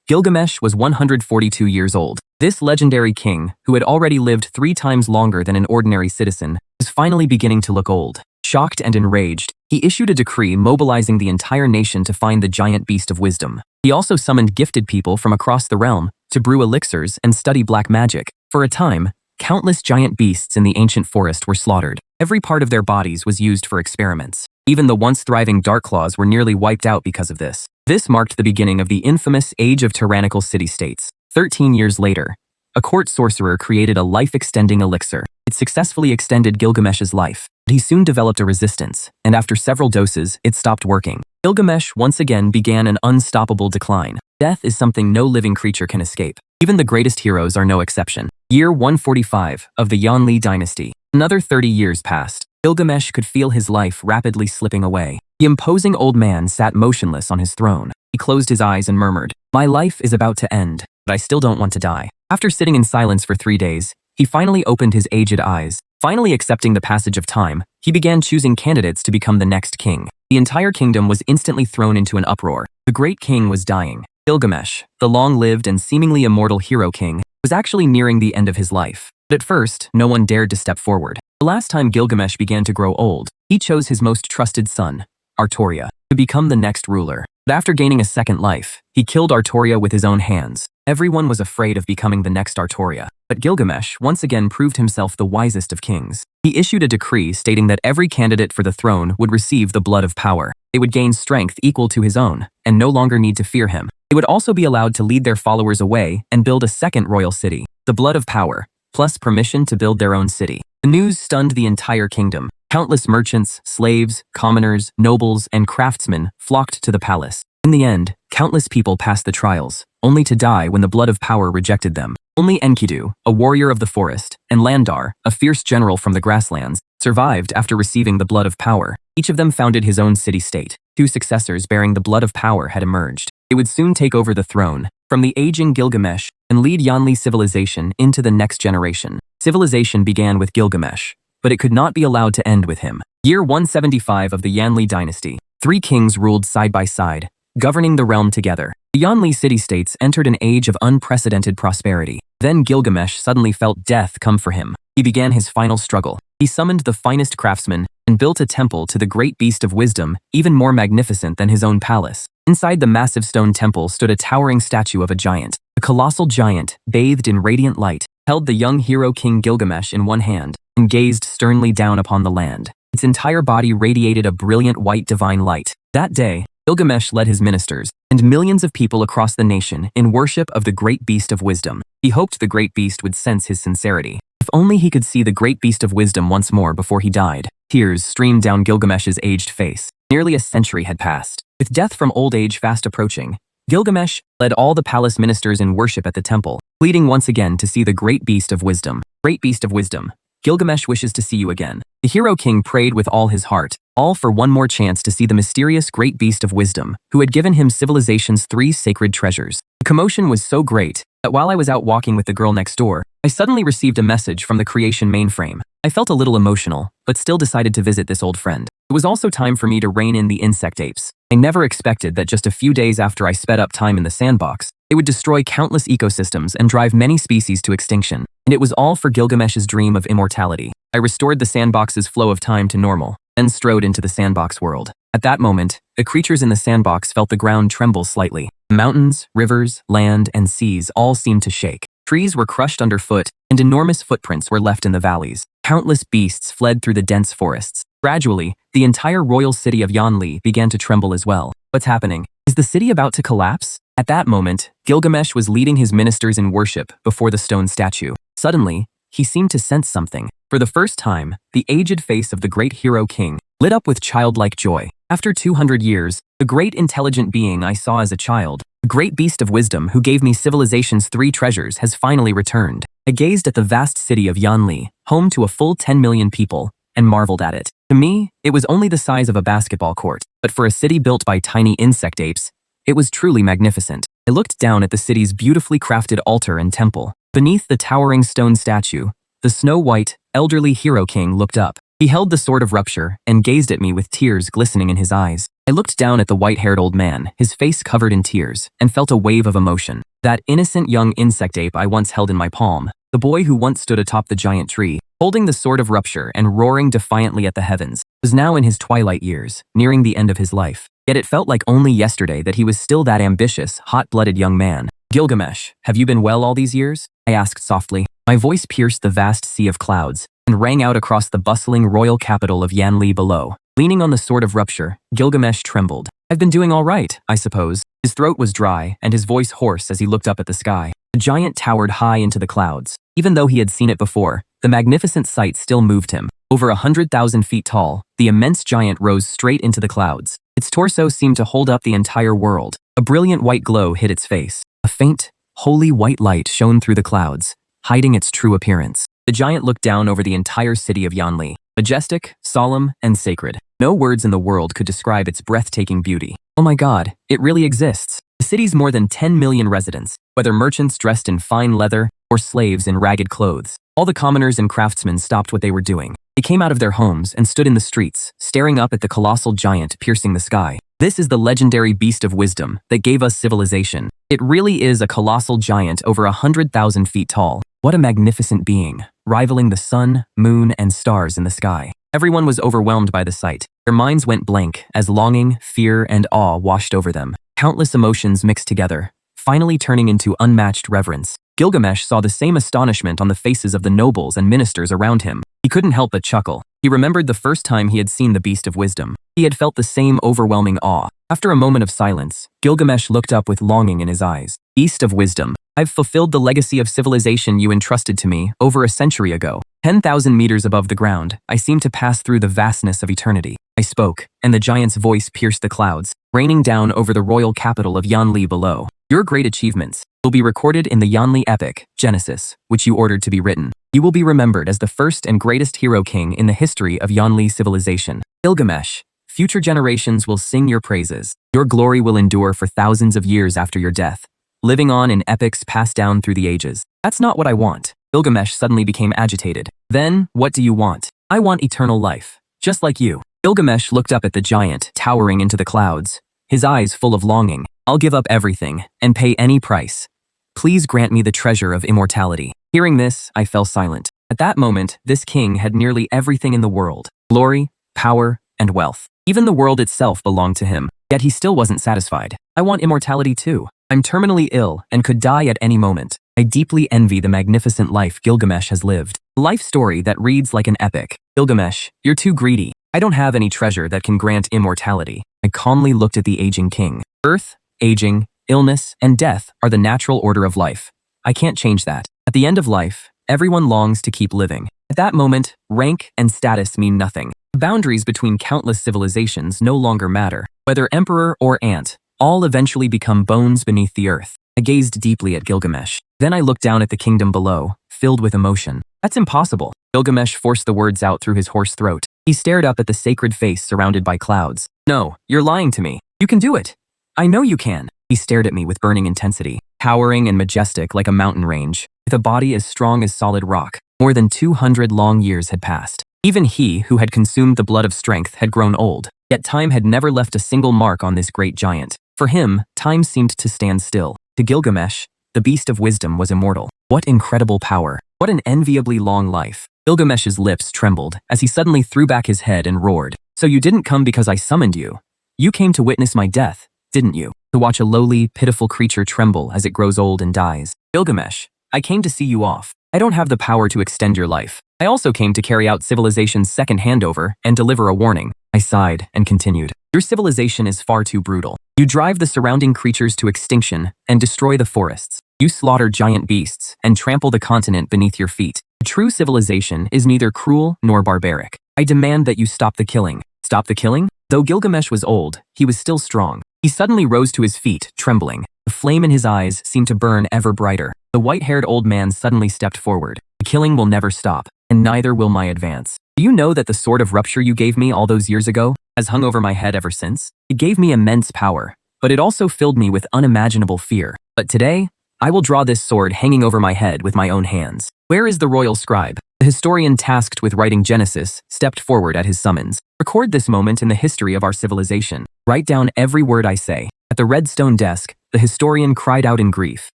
Gilgamesh was 142 years old. This legendary king, who had already lived 3 times longer than an ordinary citizen, was finally beginning to look old. Shocked and enraged, he issued a decree mobilizing the entire nation to find the giant beast of wisdom. He also summoned gifted people from across the realm to brew elixirs and study black magic. For a time, countless giant beasts in the ancient forest were slaughtered. Every part of their bodies was used for experiments. Even the once thriving Darkclaws were nearly wiped out because of this. This marked the beginning of the infamous Age of Tyrannical City-States. 13 years later, a court sorcerer created a life-extending elixir. It successfully extended Gilgamesh's life, but he soon developed a resistance, and after several doses, it stopped working. Gilgamesh once again began an unstoppable decline. Death is something no living creature can escape. Even the greatest heroes are no exception. Year 145 of the Yanli dynasty. Another 30 years passed. Gilgamesh could feel his life rapidly slipping away. The imposing old man sat motionless on his throne. He closed his eyes and murmured, "My life is about to end, but I still don't want to die." After sitting in silence for 3 days, he finally opened his aged eyes. Finally accepting the passage of time, he began choosing candidates to become the next king. The entire kingdom was instantly thrown into an uproar. The great king was dying. Gilgamesh, the long-lived and seemingly immortal hero king, was actually nearing the end of his life. But at first, no one dared to step forward. The last time Gilgamesh began to grow old, he chose his most trusted son, Artoria, to become the next ruler. But after gaining a second life, he killed Artoria with his own hands. Everyone was afraid of becoming the next Artoria. But Gilgamesh once again proved himself the wisest of kings. He issued a decree stating that every candidate for the throne would receive the blood of power. They would gain strength equal to his own, and no longer need to fear him. They would also be allowed to lead their followers away and build a second royal city. The blood of power, plus permission to build their own city. The news stunned the entire kingdom. Countless merchants, slaves, commoners, nobles, and craftsmen flocked to the palace. In the end, countless people passed the trials, only to die when the blood of power rejected them. Only Enkidu, a warrior of the forest, and Landar, a fierce general from the grasslands, survived after receiving the blood of power. Each of them founded his own city-state. 2 successors bearing the blood of power had emerged. They would soon take over the throne from the aging Gilgamesh and lead Yanli civilization into the next generation. Civilization began with Gilgamesh, but it could not be allowed to end with him. Year 175 of the Yanli dynasty. 3 kings ruled side by side, governing the realm together. The Yanli city-states entered an age of unprecedented prosperity. Then Gilgamesh suddenly felt death come for him. He began his final struggle. He summoned the finest craftsmen and built a temple to the great beast of wisdom, even more magnificent than his own palace. Inside the massive stone temple stood a towering statue of a giant. A colossal giant, bathed in radiant light, held the young hero King Gilgamesh in one hand and gazed sternly down upon the land. Its entire body radiated a brilliant white divine light. That day, Gilgamesh led his ministers, and millions of people across the nation in worship of the great beast of wisdom. He hoped the great beast would sense his sincerity. If only he could see the great beast of wisdom once more before he died. Tears streamed down Gilgamesh's aged face. Nearly a century had passed. With death from old age fast approaching, Gilgamesh led all the palace ministers in worship at the temple, pleading once again to see the great beast of wisdom. Great beast of wisdom, Gilgamesh wishes to see you again. The hero king prayed with all his heart, all for one more chance to see the mysterious great beast of wisdom, who had given him civilization's 3 sacred treasures. The commotion was so great that while I was out walking with the girl next door, I suddenly received a message from the creation mainframe. I felt a little emotional, but still decided to visit this old friend. It was also time for me to rein in the insect apes. I never expected that just a few days after I sped up time in the sandbox, it would destroy countless ecosystems and drive many species to extinction. And it was all for Gilgamesh's dream of immortality. I restored the sandbox's flow of time to normal, and strode into the sandbox world. At that moment, the creatures in the sandbox felt the ground tremble slightly. Mountains, rivers, land, and seas all seemed to shake. Trees were crushed underfoot, and enormous footprints were left in the valleys. Countless beasts fled through the dense forests. Gradually, the entire royal city of Yanli began to tremble as well. What's happening? Is the city about to collapse? At that moment, Gilgamesh was leading his ministers in worship before the stone statue. Suddenly, he seemed to sense something. For the first time, the aged face of the great hero king lit up with childlike joy. After 200 years, the great intelligent being I saw as a child, the great beast of wisdom who gave me civilization's 3 treasures, has finally returned. I gazed at the vast city of Yanli, home to a full 10 million people, and marveled at it. To me, it was only the size of a basketball court, but for a city built by tiny insect apes, it was truly magnificent. I looked down at the city's beautifully crafted altar and temple. Beneath the towering stone statue, the snow-white, elderly hero king looked up. He held the sword of rupture and gazed at me with tears glistening in his eyes. I looked down at the white-haired old man, his face covered in tears, and felt a wave of emotion. That innocent young insect ape I once held in my palm, the boy who once stood atop the giant tree, holding the sword of rupture and roaring defiantly at the heavens, was now in his twilight years, nearing the end of his life. Yet it felt like only yesterday that he was still that ambitious, hot-blooded young man. Gilgamesh, have you been well all these years? I asked softly. My voice pierced the vast sea of clouds and rang out across the bustling royal capital of Yanli below. Leaning on the sword of rupture, Gilgamesh trembled. I've been doing all right, I suppose. His throat was dry and his voice hoarse as he looked up at the sky. The giant towered high into the clouds. Even though he had seen it before, the magnificent sight still moved him. Over 100,000 feet tall, the immense giant rose straight into the clouds. Its torso seemed to hold up the entire world. A brilliant white glow hid its face. A faint, holy white light shone through the clouds, hiding its true appearance. The giant looked down over the entire city of Yanli. Majestic, solemn, and sacred. No words in the world could describe its breathtaking beauty. Oh my God, it really exists. The city's more than 10 million residents, whether merchants dressed in fine leather or slaves in ragged clothes. All the commoners and craftsmen stopped what they were doing. They came out of their homes and stood in the streets, staring up at the colossal giant piercing the sky. This is the legendary beast of wisdom that gave us civilization. It really is a colossal giant over 100,000 feet tall. What a magnificent being, rivaling the sun, moon, and stars in the sky. Everyone was overwhelmed by the sight. Their minds went blank as longing, fear, and awe washed over them. Countless emotions mixed together, finally turning into unmatched reverence. Gilgamesh saw the same astonishment on the faces of the nobles and ministers around him. He couldn't help but chuckle. He remembered the first time he had seen the beast of wisdom. He had felt the same overwhelming awe. After a moment of silence, Gilgamesh looked up with longing in his eyes. Beast of wisdom, I've fulfilled the legacy of civilization you entrusted to me over a century ago. 10,000 meters above the ground, I seemed to pass through the vastness of eternity. I spoke, and the giant's voice pierced the clouds, raining down over the royal capital of Yanli below. Your great achievements will be recorded in the Yanli epic, Genesis, which you ordered to be written. You will be remembered as the first and greatest hero king in the history of Yanli civilization. Gilgamesh, future generations will sing your praises. Your glory will endure for thousands of years after your death, living on in epics passed down through the ages. That's not what I want. Gilgamesh suddenly became agitated. Then, what do you want? I want eternal life, just like you. Gilgamesh looked up at the giant, towering into the clouds, his eyes full of longing. I'll give up everything and pay any price. Please grant me the treasure of immortality. Hearing this, I fell silent. At that moment, this king had nearly everything in the world: glory, power, and wealth. Even the world itself belonged to him, yet he still wasn't satisfied. I want immortality too. I'm terminally ill and could die at any moment. I deeply envy the magnificent life Gilgamesh has lived. A life story that reads like an epic. Gilgamesh, you're too greedy. I don't have any treasure that can grant immortality. I calmly looked at the aging king. Earth, aging, illness, and death are the natural order of life. I can't change that. At the end of life, everyone longs to keep living. At that moment, rank and status mean nothing. The boundaries between countless civilizations no longer matter. Whether emperor or ant, all eventually become bones beneath the earth. I gazed deeply at Gilgamesh. Then I looked down at the kingdom below, filled with emotion. That's impossible. Gilgamesh forced the words out through his hoarse throat. He stared up at the sacred face surrounded by clouds. No, you're lying to me. You can do it. I know you can. He stared at me with burning intensity, towering and majestic like a mountain range, with a body as strong as solid rock. More than 200 long years had passed. Even he, who had consumed the blood of strength, had grown old. Yet time had never left a single mark on this great giant. For him, time seemed to stand still. To Gilgamesh, the beast of wisdom was immortal. What incredible power. What an enviably long life. Gilgamesh's lips trembled as he suddenly threw back his head and roared. So you didn't come because I summoned you. You came to witness my death, didn't you? To watch a lowly, pitiful creature tremble as it grows old and dies. Gilgamesh, I came to see you off. I don't have the power to extend your life. I also came to carry out civilization's second handover and deliver a warning. I sighed and continued. Your civilization is far too brutal. You drive the surrounding creatures to extinction and destroy the forests. You slaughter giant beasts and trample the continent beneath your feet. A true civilization is neither cruel nor barbaric. I demand that you stop the killing. Stop the killing? Though Gilgamesh was old, he was still strong. He suddenly rose to his feet, trembling. The flame in his eyes seemed to burn ever brighter. The white-haired old man suddenly stepped forward. The killing will never stop, and neither will my advance. Do you know that the sword of rupture you gave me all those years ago has hung over my head ever since? It gave me immense power, but it also filled me with unimaginable fear. But today, I will draw this sword hanging over my head with my own hands. Where is the royal scribe? The historian tasked with writing Genesis stepped forward at his summons. Record this moment in the history of our civilization. Write down every word I say. At the red stone desk, the historian cried out in grief.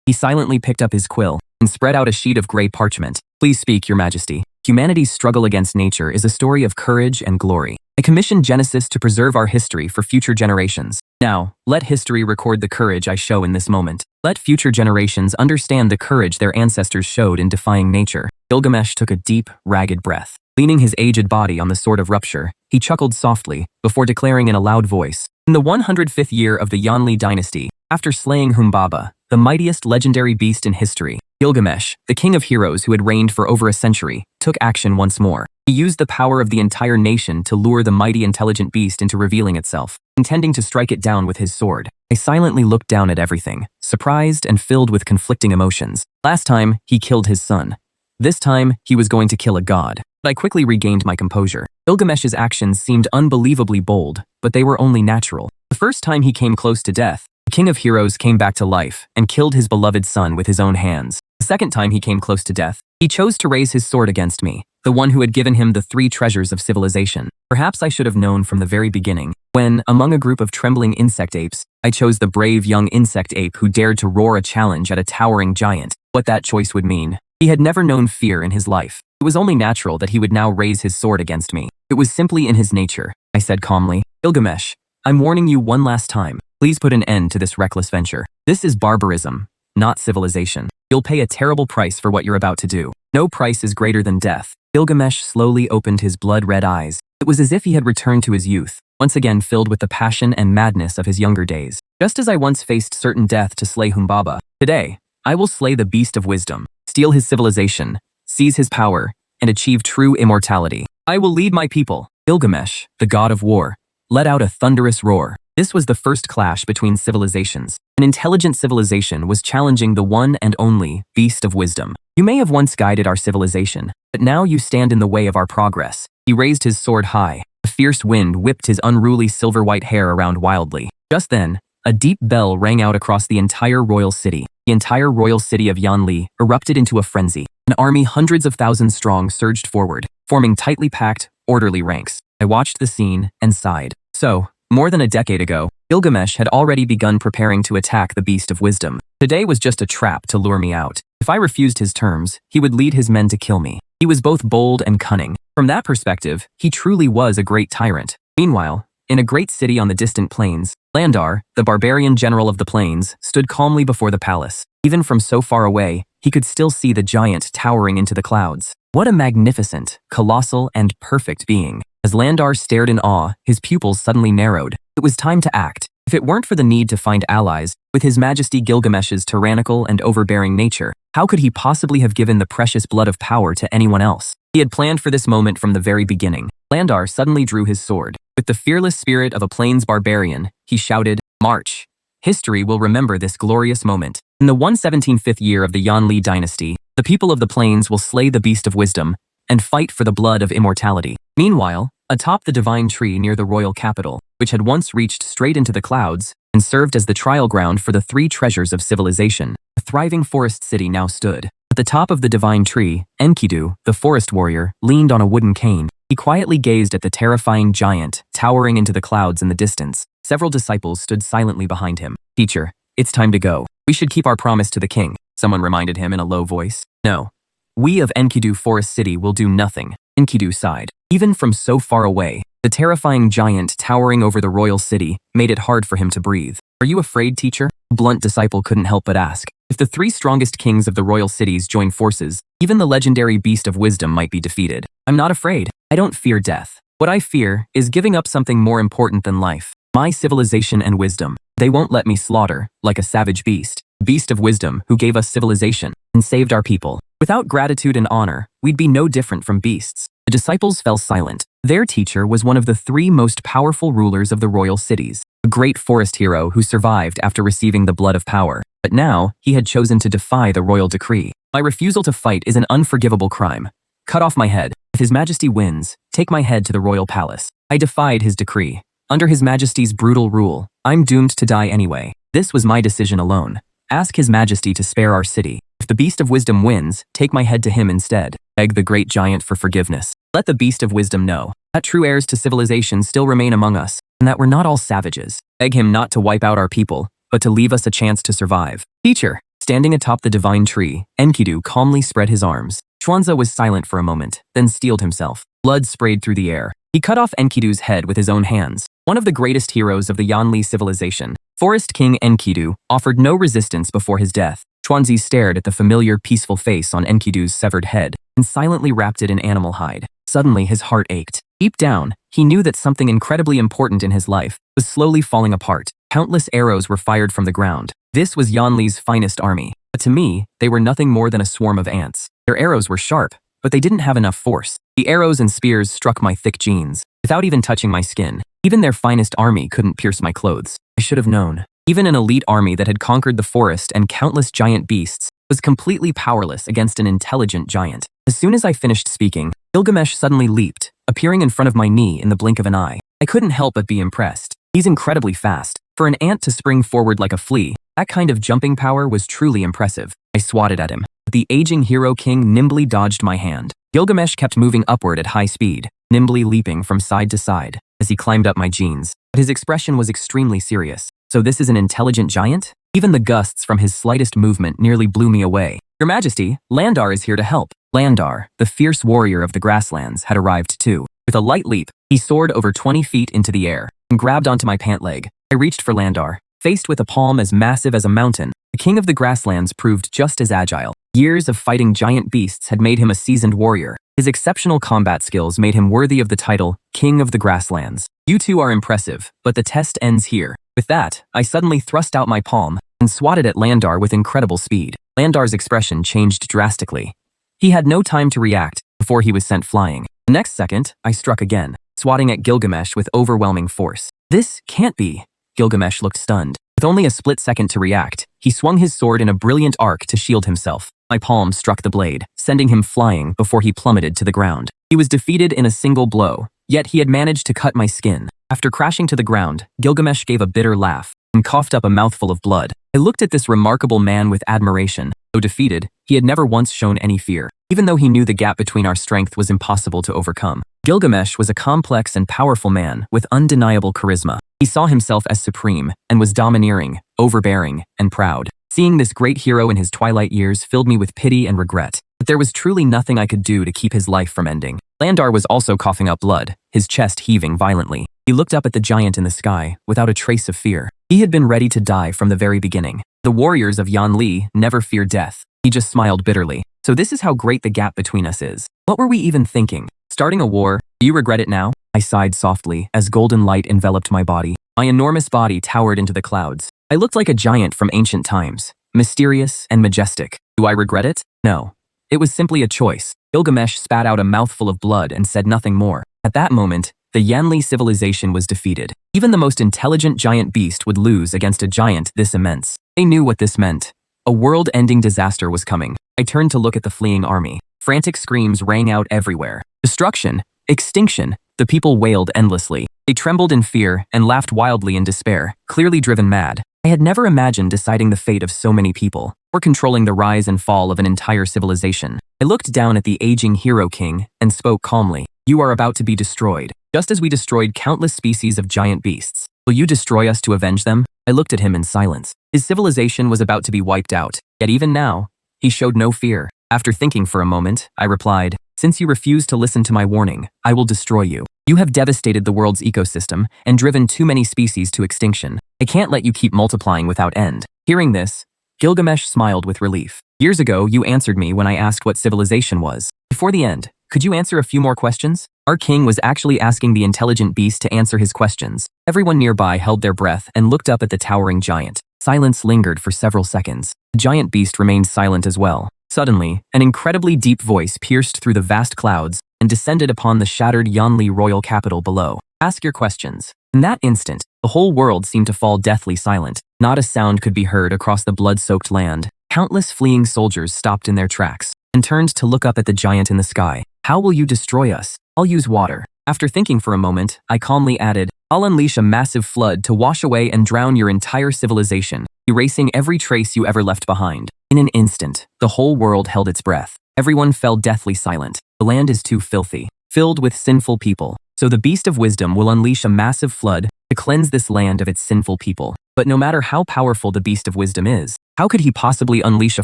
He silently picked up his quill and spread out a sheet of gray parchment. Please speak, Your Majesty. Humanity's struggle against nature is a story of courage and glory. I commissioned Genesis to preserve our history for future generations. Now, let history record the courage I show in this moment. Let future generations understand the courage their ancestors showed in defying nature. Gilgamesh took a deep, ragged breath. Leaning his aged body on the sword of rupture, he chuckled softly before declaring in a loud voice, in the 105th year of the Yanli dynasty, after slaying Humbaba, the mightiest legendary beast in history, Gilgamesh, the king of heroes who had reigned for over a century, took action once more. He used the power of the entire nation to lure the mighty intelligent beast into revealing itself, intending to strike it down with his sword. I silently looked down at everything, surprised and filled with conflicting emotions. Last time, he killed his son. This time, he was going to kill a god. But I quickly regained my composure. Gilgamesh's actions seemed unbelievably bold, but they were only natural. The first time he came close to death, the king of heroes came back to life and killed his beloved son with his own hands. The second time he came close to death, he chose to raise his sword against me, the one who had given him the 3 treasures of civilization. Perhaps I should have known from the very beginning, when, among a group of trembling insect apes, I chose the brave young insect ape who dared to roar a challenge at a towering giant, what that choice would mean. He had never known fear in his life. It was only natural that he would now raise his sword against me. It was simply in his nature. I said calmly, Gilgamesh, I'm warning you one last time. Please put an end to this reckless venture. This is barbarism, not civilization. You'll pay a terrible price for what you're about to do. No price is greater than death. Gilgamesh slowly opened his blood-red eyes. It was as if he had returned to his youth, once again filled with the passion and madness of his younger days. Just as I once faced certain death to slay Humbaba, today, I will slay the beast of wisdom, steal his civilization, seize his power, and achieve true immortality. I will lead my people. Gilgamesh, the god of war, let out a thunderous roar. This was the first clash between civilizations. An intelligent civilization was challenging the one and only beast of wisdom. You may have once guided our civilization, but now you stand in the way of our progress. He raised his sword high. A fierce wind whipped his unruly silver-white hair around wildly. Just then, a deep bell rang out across the entire royal city. The entire royal city of Yanli erupted into a frenzy. An army hundreds of thousands strong surged forward, forming tightly packed, orderly ranks. I watched the scene and sighed. So, more than a decade ago, Gilgamesh had already begun preparing to attack the beast of wisdom. Today was just a trap to lure me out. If I refused his terms, he would lead his men to kill me. He was both bold and cunning. From that perspective, he truly was a great tyrant. Meanwhile, in a great city on the distant plains, Landar, the barbarian general of the plains, stood calmly before the palace. Even from so far away, he could still see the giant towering into the clouds. What a magnificent, colossal, and perfect being. As Landar stared in awe, his pupils suddenly narrowed. It was time to act. If it weren't for the need to find allies, with His Majesty Gilgamesh's tyrannical and overbearing nature, how could he possibly have given the precious blood of power to anyone else? He had planned for this moment from the very beginning. Landar suddenly drew his sword. With the fearless spirit of a plains barbarian, he shouted, "March!" History will remember this glorious moment. In the 175th year of the Yanli dynasty, the people of the plains will slay the beast of wisdom and fight for the blood of immortality. Meanwhile, atop the divine tree near the royal capital, which had once reached straight into the clouds and served as the trial ground for the three treasures of civilization, a thriving forest city now stood. At the top of the divine tree, Enkidu, the forest warrior, leaned on a wooden cane. He quietly gazed at the terrifying giant, towering into the clouds in the distance. Several disciples stood silently behind him. "Teacher, it's time to go. We should keep our promise to the king," someone reminded him in a low voice. "No. We of Enkidu Forest City will do nothing." Enkidu sighed. Even from so far away, the terrifying giant towering over the royal city made it hard for him to breathe. "Are you afraid, teacher?" A blunt disciple couldn't help but ask. If the three strongest kings of the royal cities join forces, even the legendary beast of wisdom might be defeated. "I'm not afraid. I don't fear death. What I fear is giving up something more important than life. My civilization and wisdom. They won't let me slaughter, like a savage beast. Beast of wisdom who gave us civilization and saved our people. Without gratitude and honor, we'd be no different from beasts." The disciples fell silent. Their teacher was one of the three most powerful rulers of the royal cities, a great forest hero who survived after receiving the blood of power. But now, he had chosen to defy the royal decree. "My refusal to fight is an unforgivable crime. Cut off my head. If His Majesty wins, take my head to the royal palace." I defied his decree. Under His Majesty's brutal rule, I'm doomed to die anyway. This was my decision alone. Ask His Majesty to spare our city. If the beast of wisdom wins, take my head to him instead. Beg the great giant for forgiveness. Let the beast of wisdom know that true heirs to civilization still remain among us, and that we're not all savages. Beg him not to wipe out our people, but to leave us a chance to survive. "Teacher." Standing atop the divine tree, Enkidu calmly spread his arms. Chuanza was silent for a moment, then steeled himself. Blood sprayed through the air. He cut off Enkidu's head with his own hands. One of the greatest heroes of the Yanli civilization, Forest King Enkidu, offered no resistance before his death. Chuanzi stared at the familiar, peaceful face on Enkidu's severed head and silently wrapped it in animal hide. Suddenly, his heart ached. Deep down, he knew that something incredibly important in his life was slowly falling apart. Countless arrows were fired from the ground. This was Yanli's finest army. But to me, they were nothing more than a swarm of ants. Their arrows were sharp, but they didn't have enough force. The arrows and spears struck my thick jeans, without even touching my skin. Even their finest army couldn't pierce my clothes. I should have known. Even an elite army that had conquered the forest and countless giant beasts was completely powerless against an intelligent giant. As soon as I finished speaking, Gilgamesh suddenly leaped, appearing in front of my knee in the blink of an eye. I couldn't help but be impressed. He's incredibly fast. For an ant to spring forward like a flea, that kind of jumping power was truly impressive. I swatted at him. The aging hero king nimbly dodged my hand. Gilgamesh kept moving upward at high speed, nimbly leaping from side to side as he climbed up my jeans. But his expression was extremely serious. "So this is an intelligent giant?" Even the gusts from his slightest movement nearly blew me away. "Your Majesty, Landar is here to help." Landar, the fierce warrior of the grasslands, had arrived too. With a light leap, he soared over 20 feet into the air and grabbed onto my pant leg. I reached for Landar. Faced with a palm as massive as a mountain, the king of the grasslands proved just as agile. Years of fighting giant beasts had made him a seasoned warrior. His exceptional combat skills made him worthy of the title King of the Grasslands. "You two are impressive, but the test ends here." With that, I suddenly thrust out my palm and swatted at Landar with incredible speed. Landar's expression changed drastically. He had no time to react before he was sent flying. The next second, I struck again, swatting at Gilgamesh with overwhelming force. "This can't be." Gilgamesh looked stunned. With only a split second to react, he swung his sword in a brilliant arc to shield himself. My palm struck the blade, sending him flying before he plummeted to the ground. He was defeated in a single blow, yet he had managed to cut my skin. After crashing to the ground, Gilgamesh gave a bitter laugh and coughed up a mouthful of blood. I looked at this remarkable man with admiration. Though defeated, he had never once shown any fear, even though he knew the gap between our strength was impossible to overcome. Gilgamesh was a complex and powerful man with undeniable charisma. He saw himself as supreme and was domineering, overbearing, and proud. Seeing this great hero in his twilight years filled me with pity and regret. But there was truly nothing I could do to keep his life from ending. Landar was also coughing up blood, his chest heaving violently. He looked up at the giant in the sky without a trace of fear. He had been ready to die from the very beginning. The warriors of Yanli never fear death. He just smiled bitterly. So this is how great the gap between us is. What were we even thinking? Starting a war? Do you regret it now? I sighed softly as golden light enveloped my body. My enormous body towered into the clouds. I looked like a giant from ancient times, mysterious and majestic. Do I regret it? No. It was simply a choice. Gilgamesh spat out a mouthful of blood and said nothing more. At that moment, the Yanli civilization was defeated. Even the most intelligent giant beast would lose against a giant this immense. They knew what this meant. A world-ending disaster was coming. I turned to look at the fleeing army. Frantic screams rang out everywhere. Destruction! Extinction! The people wailed endlessly. They trembled in fear and laughed wildly in despair, clearly driven mad. I had never imagined deciding the fate of so many people, or controlling the rise and fall of an entire civilization. I looked down at the aging hero king and spoke calmly. You are about to be destroyed, just as we destroyed countless species of giant beasts. Will you destroy us to avenge them? I looked at him in silence. His civilization was about to be wiped out, yet even now, he showed no fear. After thinking for a moment, I replied, since you refuse to listen to my warning, I will destroy you. You have devastated the world's ecosystem and driven too many species to extinction. I can't let you keep multiplying without end. Hearing this, Gilgamesh smiled with relief. Years ago, you answered me when I asked what civilization was. Before the end, could you answer a few more questions? Our king was actually asking the intelligent beast to answer his questions. Everyone nearby held their breath and looked up at the towering giant. Silence lingered for several seconds. The giant beast remained silent as well. Suddenly, an incredibly deep voice pierced through the vast clouds and descended upon the shattered Yanli royal capital below. Ask your questions. In that instant, the whole world seemed to fall deathly silent. Not a sound could be heard across the blood-soaked land. Countless fleeing soldiers stopped in their tracks and turned to look up at the giant in the sky. How will you destroy us? I'll use water. After thinking for a moment, I calmly added, I'll unleash a massive flood to wash away and drown your entire civilization, erasing every trace you ever left behind. In an instant, the whole world held its breath. Everyone fell deathly silent. The land is too filthy, filled with sinful people. So the beast of wisdom will unleash a massive flood to cleanse this land of its sinful people. But no matter how powerful the beast of wisdom is, how could he possibly unleash a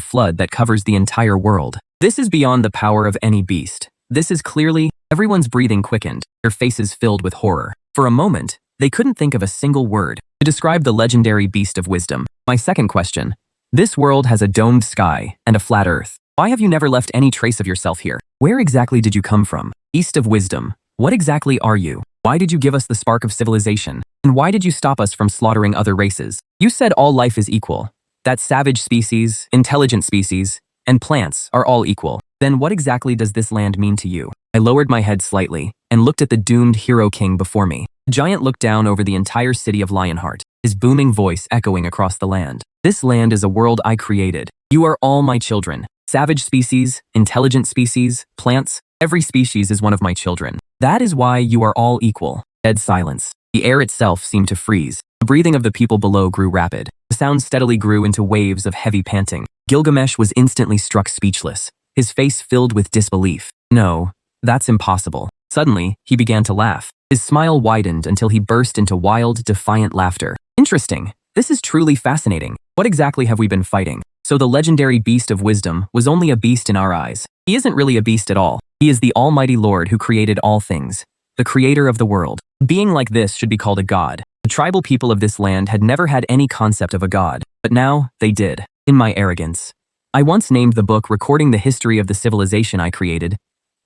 flood that covers the entire world? This is beyond the power of any beast. This is clearly, everyone's breathing quickened, their faces filled with horror. For a moment, they couldn't think of a single word to describe the legendary beast of wisdom. My second question. This world has a domed sky and a flat earth. Why have you never left any trace of yourself here? Where exactly did you come from? Beast of wisdom, what exactly are you? Why did you give us the spark of civilization? And why did you stop us from slaughtering other races? You said all life is equal, that savage species, intelligent species, and plants are all equal. Then what exactly does this land mean to you? I lowered my head slightly and looked at the doomed hero king before me. The giant looked down over the entire city of Lionheart, his booming voice echoing across the land. This land is a world I created. You are all my children. Savage species, intelligent species, plants, every species is one of my children. That is why you are all equal. Dead silence. The air itself seemed to freeze. The breathing of the people below grew rapid. The sound steadily grew into waves of heavy panting. Gilgamesh was instantly struck speechless, his face filled with disbelief. No, that's impossible. Suddenly, he began to laugh. His smile widened until he burst into wild, defiant laughter. Interesting. This is truly fascinating. What exactly have we been fighting? So the legendary beast of wisdom was only a beast in our eyes. He isn't really a beast at all. He is the almighty Lord who created all things, the creator of the world. A being like this should be called a god. The tribal people of this land had never had any concept of a god, but now they did. In my arrogance, I once named the book recording the history of the civilization I created,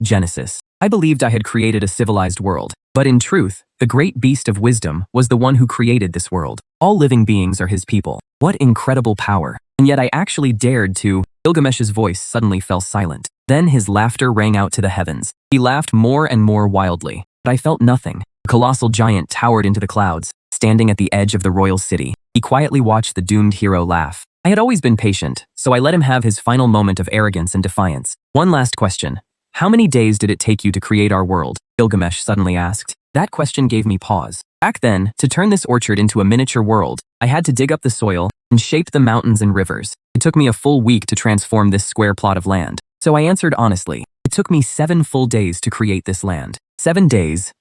Genesis. I believed I had created a civilized world, but in truth, the great beast of wisdom was the one who created this world. All living beings are his people. What incredible power. And yet I actually dared to. Gilgamesh's voice suddenly fell silent. Then his laughter rang out to the heavens. He laughed more and more wildly, but I felt nothing. The colossal giant towered into the clouds, standing at the edge of the royal city. He quietly watched the doomed hero laugh. I had always been patient, so I let him have his final moment of arrogance and defiance. One last question. How many days did it take you to create our world? Gilgamesh suddenly asked. That question gave me pause. Back then, to turn this orchard into a miniature world, I had to dig up the soil and shape the mountains and rivers. It took me a full week to transform this square plot of land. So I answered honestly. It took me 7 full days to create this land. 7 days.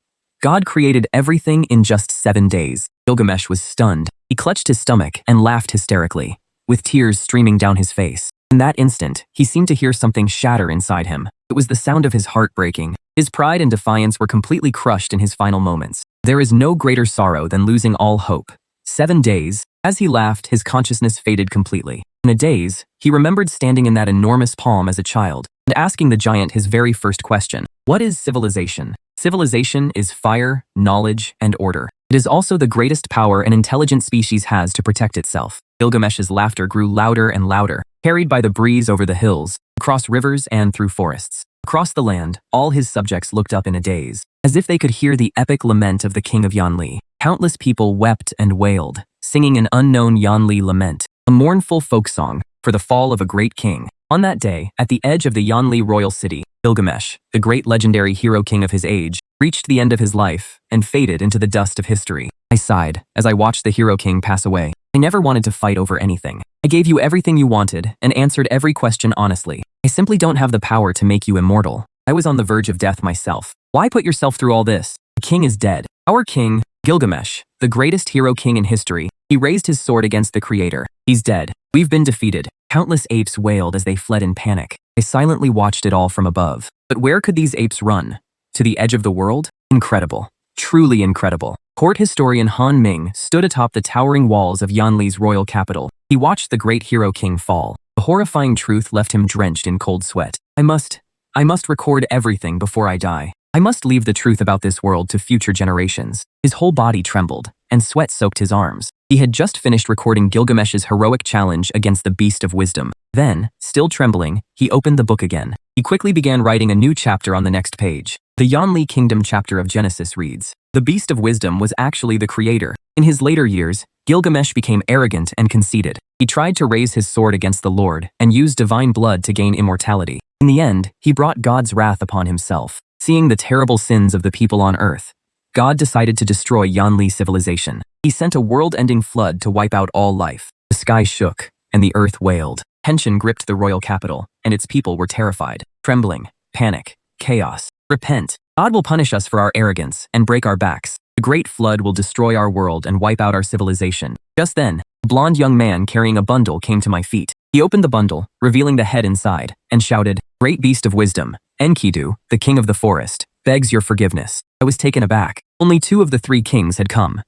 God created everything in just 7 days. Gilgamesh was stunned. He clutched his stomach and laughed hysterically, with tears streaming down his face. In that instant, he seemed to hear something shatter inside him. It was the sound of his heart breaking. His pride and defiance were completely crushed in his final moments. There is no greater sorrow than losing all hope. 7 days. As he laughed, his consciousness faded completely. In a daze, he remembered standing in that enormous palm as a child and asking the giant his very first question. What is civilization? Civilization is fire, knowledge, and order. It is also the greatest power an intelligent species has to protect itself. Gilgamesh's laughter grew louder and louder, carried by the breeze over the hills, across rivers and through forests. Across the land, all his subjects looked up in a daze, as if they could hear the epic lament of the king of Yanli. Countless people wept and wailed, singing an unknown Yanli lament, a mournful folk song for the fall of a great king. On that day, at the edge of the Yanli royal city, Gilgamesh, the great legendary hero king of his age, reached the end of his life and faded into the dust of history. I sighed as I watched the hero king pass away. I never wanted to fight over anything. I gave you everything you wanted and answered every question honestly. I simply don't have the power to make you immortal. I was on the verge of death myself. Why put yourself through all this? The king is dead. Our king, Gilgamesh, the greatest hero king in history, he raised his sword against the creator. He's dead. We've been defeated. Countless apes wailed as they fled in panic. I silently watched it all from above. But where could these apes run? To the edge of the world? Incredible. Truly incredible. Court historian Han Ming stood atop the towering walls of Yanli's royal capital. He watched the great hero king fall. The horrifying truth left him drenched in cold sweat. I must record everything before I die. I must leave the truth about this world to future generations. His whole body trembled, and sweat soaked his arms. He had just finished recording Gilgamesh's heroic challenge against the beast of wisdom. Then, still trembling, he opened the book again. He quickly began writing a new chapter on the next page. The Yanli Kingdom chapter of Genesis reads, "The beast of wisdom was actually the creator. In his later years, Gilgamesh became arrogant and conceited. He tried to raise his sword against the Lord and use divine blood to gain immortality. In the end, he brought God's wrath upon himself. Seeing the terrible sins of the people on earth, God decided to destroy Yanli civilization. He sent a world-ending flood to wipe out all life. The sky shook, and the earth wailed. Tension gripped the royal capital, and its people were terrified. Trembling, panic, chaos. Repent. God will punish us for our arrogance and break our backs. The great flood will destroy our world and wipe out our civilization." Just then, a blond young man carrying a bundle came to my feet. He opened the bundle, revealing the head inside, and shouted, "Great beast of wisdom, Enkidu, the king of the forest, begs your forgiveness." I was taken aback. Only 2 of the 3 kings had come.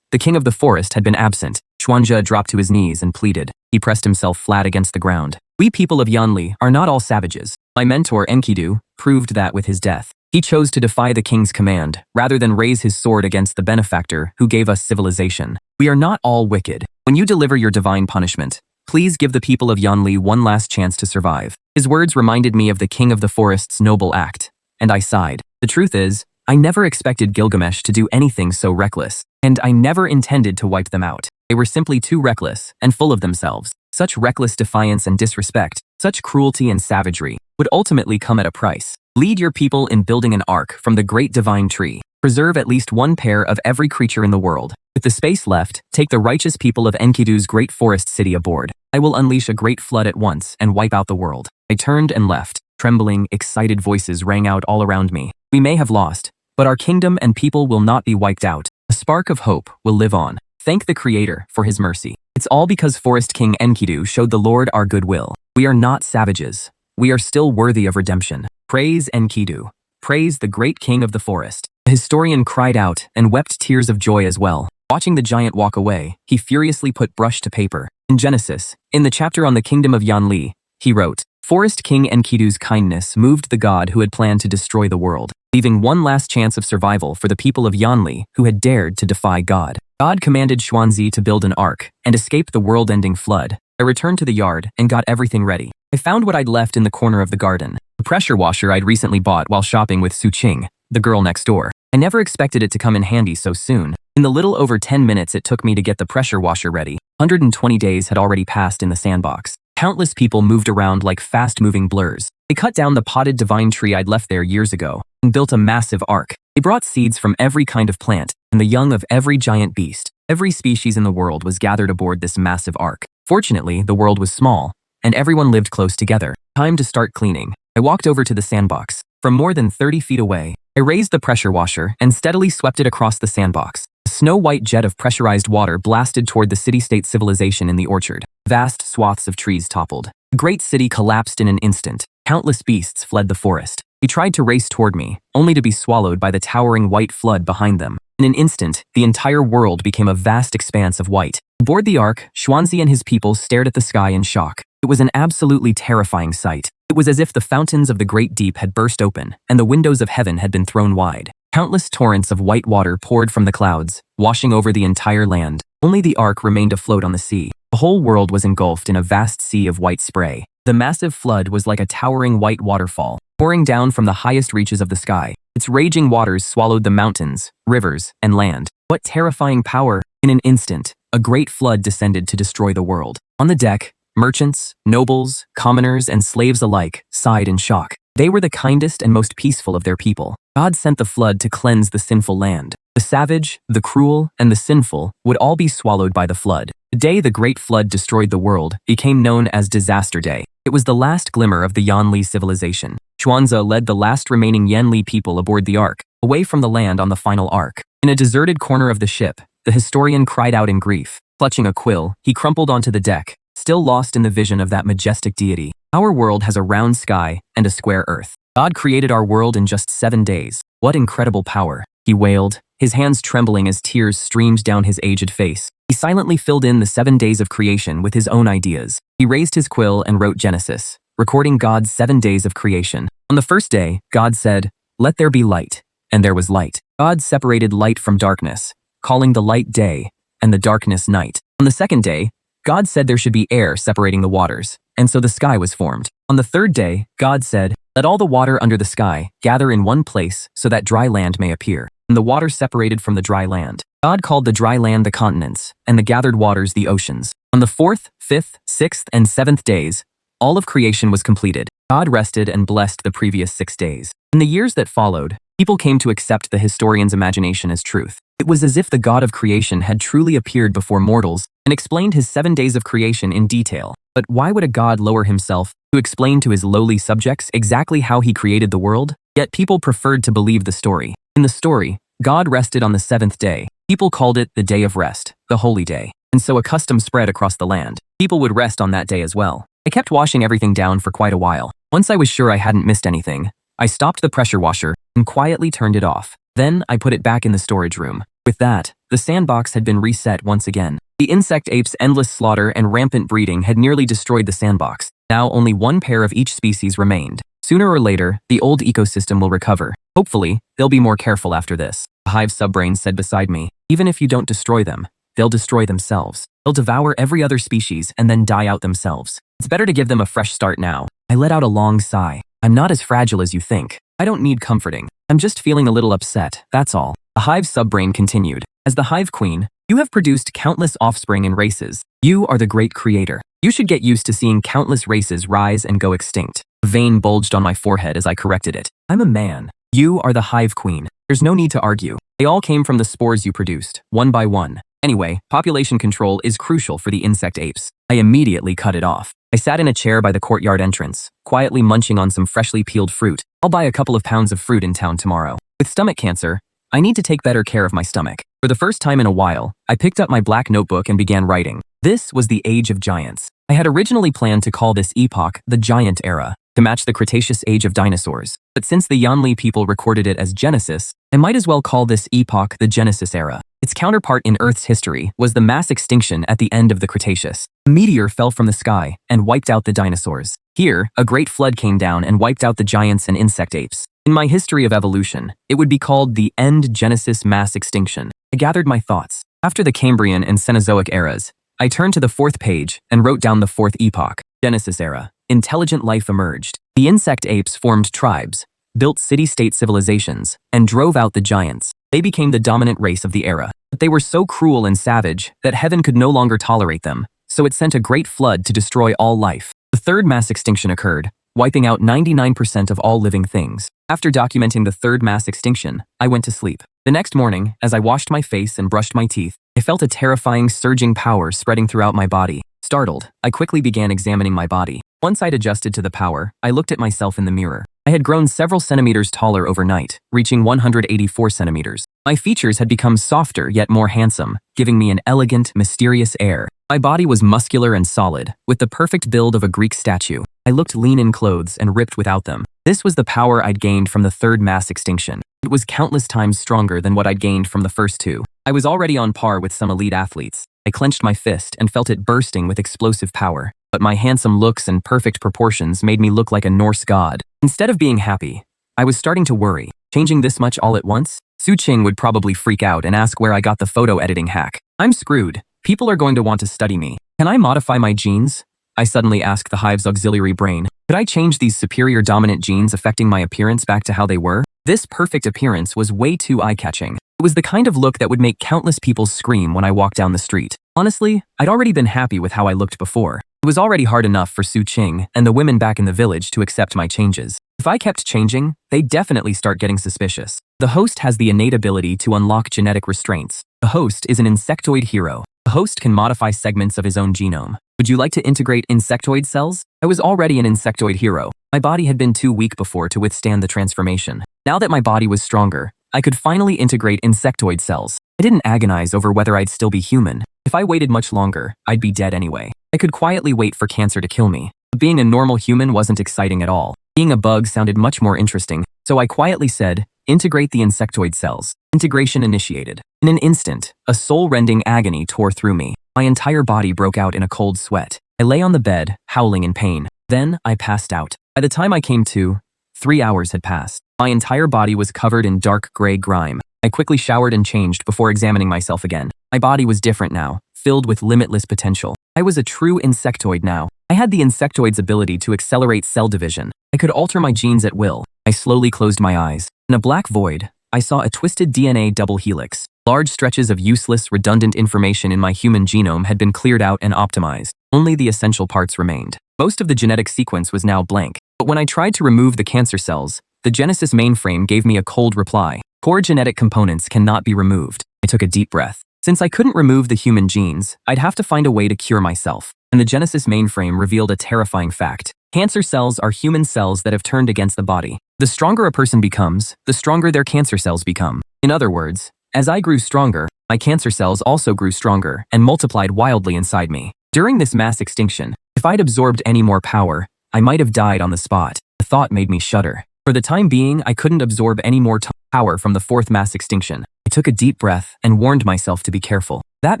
The king of the forest had been absent. Xuanzhe dropped to his knees and pleaded. He pressed himself flat against the ground. "We people of Yanli are not all savages. My mentor Enkidu proved that with his death. He chose to defy the king's command, rather than raise his sword against the benefactor who gave us civilization. We are not all wicked. When you deliver your divine punishment, please give the people of Yanli one last chance to survive." His words reminded me of the king of the forest's noble act, and I sighed. The truth is, I never expected Gilgamesh to do anything so reckless, and I never intended to wipe them out. They were simply too reckless and full of themselves. Such reckless defiance and disrespect, such cruelty and savagery, would ultimately come at a price. Lead your people in building an ark from the great divine tree. Preserve at least 1 pair of every creature in the world. With the space left, take the righteous people of Enkidu's great forest city aboard. I will unleash a great flood at once and wipe out the world. I turned and left. Trembling, excited voices rang out all around me. We may have lost, but our kingdom and people will not be wiped out. A spark of hope will live on. Thank the Creator for his mercy. It's all because Forest King Enkidu showed the Lord our goodwill. We are not savages. We are still worthy of redemption. Praise Enkidu. Praise the great king of the forest." The historian cried out and wept tears of joy as well. Watching the giant walk away, he furiously put brush to paper. In Genesis, in the chapter on the kingdom of Yanli, he wrote, "Forest King Enkidu's kindness moved the god who had planned to destroy the world, leaving one last chance of survival for the people of Yanli who had dared to defy God. God commanded Xuanzhi to build an ark and escape the world-ending flood. I returned to the yard and got everything ready. I found what I'd left in the corner of the garden, the pressure washer I'd recently bought while shopping with Su Qing, the girl next door. I never expected it to come in handy so soon. In the little over 10 minutes it took me to get the pressure washer ready, 120 days had already passed in the sandbox. Countless people moved around like fast-moving blurs. They cut down the potted divine tree I'd left there years ago and built a massive ark. They brought seeds from every kind of plant and the young of every giant beast. Every species in the world was gathered aboard this massive ark. Fortunately, the world was small, and everyone lived close together. Time to start cleaning. I walked over to the sandbox. From more than 30 feet away, I raised the pressure washer and steadily swept it across the sandbox. A snow-white jet of pressurized water blasted toward the city-state civilization in the orchard. Vast swaths of trees toppled. The great city collapsed in an instant. Countless beasts fled the forest. They tried to race toward me, only to be swallowed by the towering white flood behind them. In an instant, the entire world became a vast expanse of white. Aboard the ark, Xuanzhi and his people stared at the sky in shock. It was an absolutely terrifying sight. It was as if the fountains of the great deep had burst open, and the windows of heaven had been thrown wide. Countless torrents of white water poured from the clouds, washing over the entire land. Only the ark remained afloat on the sea. The whole world was engulfed in a vast sea of white spray. The massive flood was like a towering white waterfall, pouring down from the highest reaches of the sky. Its raging waters swallowed the mountains, rivers, and land. What terrifying power! In an instant, a great flood descended to destroy the world. On the deck, merchants, nobles, commoners, and slaves alike sighed in shock. They were the kindest and most peaceful of their people. God sent the flood to cleanse the sinful land. The savage, the cruel, and the sinful would all be swallowed by the flood. The day the great flood destroyed the world became known as Disaster Day. It was the last glimmer of the Yanli civilization. Chuanzi led the last remaining Yanli people aboard the ark, away from the land on the final ark. In a deserted corner of the ship, the historian cried out in grief. Clutching a quill, he crumpled onto the deck, still lost in the vision of that majestic deity. Our world has a round sky and a square earth. God created our world in just 7 days. What incredible power, he wailed, his hands trembling as tears streamed down his aged face. He silently filled in the 7 days of creation with his own ideas. He raised his quill and wrote Genesis, recording God's 7 days of creation. On the first day, God said, "Let there be light," and there was light. God separated light from darkness, calling the light day and the darkness night. On the second day, God said there should be air separating the waters, and so the sky was formed. On the third day, God said, "Let all the water under the sky gather in one place so that dry land may appear." And the water separated from the dry land. God called the dry land the continents, and the gathered waters the oceans. On the fourth, fifth, sixth, and seventh days, all of creation was completed. God rested and blessed the previous 6 days. In the years that followed, people came to accept the historian's imagination as truth. It was as if the God of creation had truly appeared before mortals and explained his 7 days of creation in detail. But why would a god lower himself to explain to his lowly subjects exactly how he created the world? Yet people preferred to believe the story. In the story, God rested on the 7th day. People called it the Day of Rest, the Holy Day. And so a custom spread across the land. People would rest on that day as well. I kept washing everything down for quite a while. Once I was sure I hadn't missed anything, I stopped the pressure washer and quietly turned it off. Then I put it back in the storage room. With that, the sandbox had been reset once again. The insect ape's endless slaughter and rampant breeding had nearly destroyed the sandbox. Now only one pair of each species remained. Sooner or later, the old ecosystem will recover. Hopefully, they'll be more careful after this. The hive subbrain said beside me, "Even if you don't destroy them, they'll destroy themselves. They'll devour every other species and then die out themselves. It's better to give them a fresh start now." I let out a long sigh. I'm not as fragile as you think. I don't need comforting. I'm just feeling a little upset, that's all. The hive subbrain continued. As the hive queen, you have produced countless offspring and races. You are the great creator. You should get used to seeing countless races rise and go extinct. A vein bulged on my forehead as I corrected it. I'm a man. You are the hive queen. There's no need to argue. They all came from the spores you produced, one by one. Anyway, population control is crucial for the insect apes. I immediately cut it off. I sat in a chair by the courtyard entrance, quietly munching on some freshly peeled fruit. I'll buy a couple of pounds of fruit in town tomorrow. With stomach cancer, I need to take better care of my stomach. For the first time in a while, I picked up my black notebook and began writing. This was the Age of Giants. I had originally planned to call this epoch the Giant Era, to match the Cretaceous age of dinosaurs. But since the Yanli people recorded it as Genesis, I might as well call this epoch the Genesis Era. Its counterpart in Earth's history was the mass extinction at the end of the Cretaceous. A meteor fell from the sky and wiped out the dinosaurs. Here, a great flood came down and wiped out the giants and insect apes. In my history of evolution, it would be called the End Genesis Mass Extinction. I gathered my thoughts. After the Cambrian and Cenozoic eras, I turned to the 4th page and wrote down the 4th epoch, Genesis Era. Intelligent life emerged. The insect apes formed tribes, built city-state civilizations, and drove out the giants. They became the dominant race of the era. But they were so cruel and savage that heaven could no longer tolerate them, so it sent a great flood to destroy all life. The 3rd mass extinction occurred, wiping out 99% of all living things. After documenting the 3rd mass extinction, I went to sleep. The next morning, as I washed my face and brushed my teeth, I felt a terrifying surging power spreading throughout my body. Startled, I quickly began examining my body. Once I'd adjusted to the power, I looked at myself in the mirror. I had grown several centimeters taller overnight, reaching 184 centimeters. My features had become softer yet more handsome, giving me an elegant, mysterious air. My body was muscular and solid, with the perfect build of a Greek statue. I looked lean in clothes and ripped without them. This was the power I'd gained from the 3rd mass extinction. It was countless times stronger than what I'd gained from the first 2. I was already on par with some elite athletes. I clenched my fist and felt it bursting with explosive power. But my handsome looks and perfect proportions made me look like a Norse god. Instead of being happy, I was starting to worry. Changing this much all at once? Su Qing would probably freak out and ask where I got the photo editing hack. I'm screwed. People are going to want to study me. Can I modify my genes? I suddenly asked the hive's auxiliary brain. Could I change these superior dominant genes affecting my appearance back to how they were? This perfect appearance was way too eye-catching. It was the kind of look that would make countless people scream when I walked down the street. Honestly, I'd already been happy with how I looked before. It was already hard enough for Su Qing and the women back in the village to accept my changes. If I kept changing, they'd definitely start getting suspicious. The host has the innate ability to unlock genetic restraints. The host is an insectoid hero. The host can modify segments of his own genome. Would you like to integrate insectoid cells? I was already an insectoid hero. My body had been too weak before to withstand the transformation. Now that my body was stronger, I could finally integrate insectoid cells. I didn't agonize over whether I'd still be human. If I waited much longer, I'd be dead anyway. I could quietly wait for cancer to kill me. But being a normal human wasn't exciting at all. Being a bug sounded much more interesting, so I quietly said, integrate the insectoid cells. Integration initiated. In an instant, a soul-rending agony tore through me. My entire body broke out in a cold sweat. I lay on the bed, howling in pain. Then, I passed out. By the time I came to, 3 hours had passed. My entire body was covered in dark gray grime. I quickly showered and changed before examining myself again. My body was different now, filled with limitless potential. I was a true insectoid now. I had the insectoid's ability to accelerate cell division. I could alter my genes at will. I slowly closed my eyes. In a black void, I saw a twisted DNA double helix. Large stretches of useless, redundant information in my human genome had been cleared out and optimized. Only the essential parts remained. Most of the genetic sequence was now blank. But when I tried to remove the cancer cells, the Genesis mainframe gave me a cold reply. Core genetic components cannot be removed. I took a deep breath. Since I couldn't remove the human genes, I'd have to find a way to cure myself. And the Genesis mainframe revealed a terrifying fact. Cancer cells are human cells that have turned against the body. The stronger a person becomes, the stronger their cancer cells become. In other words, as I grew stronger, my cancer cells also grew stronger and multiplied wildly inside me. During this mass extinction, if I'd absorbed any more power, I might have died on the spot. The thought made me shudder. For the time being, I couldn't absorb any more power from the fourth mass extinction. I took a deep breath and warned myself to be careful. That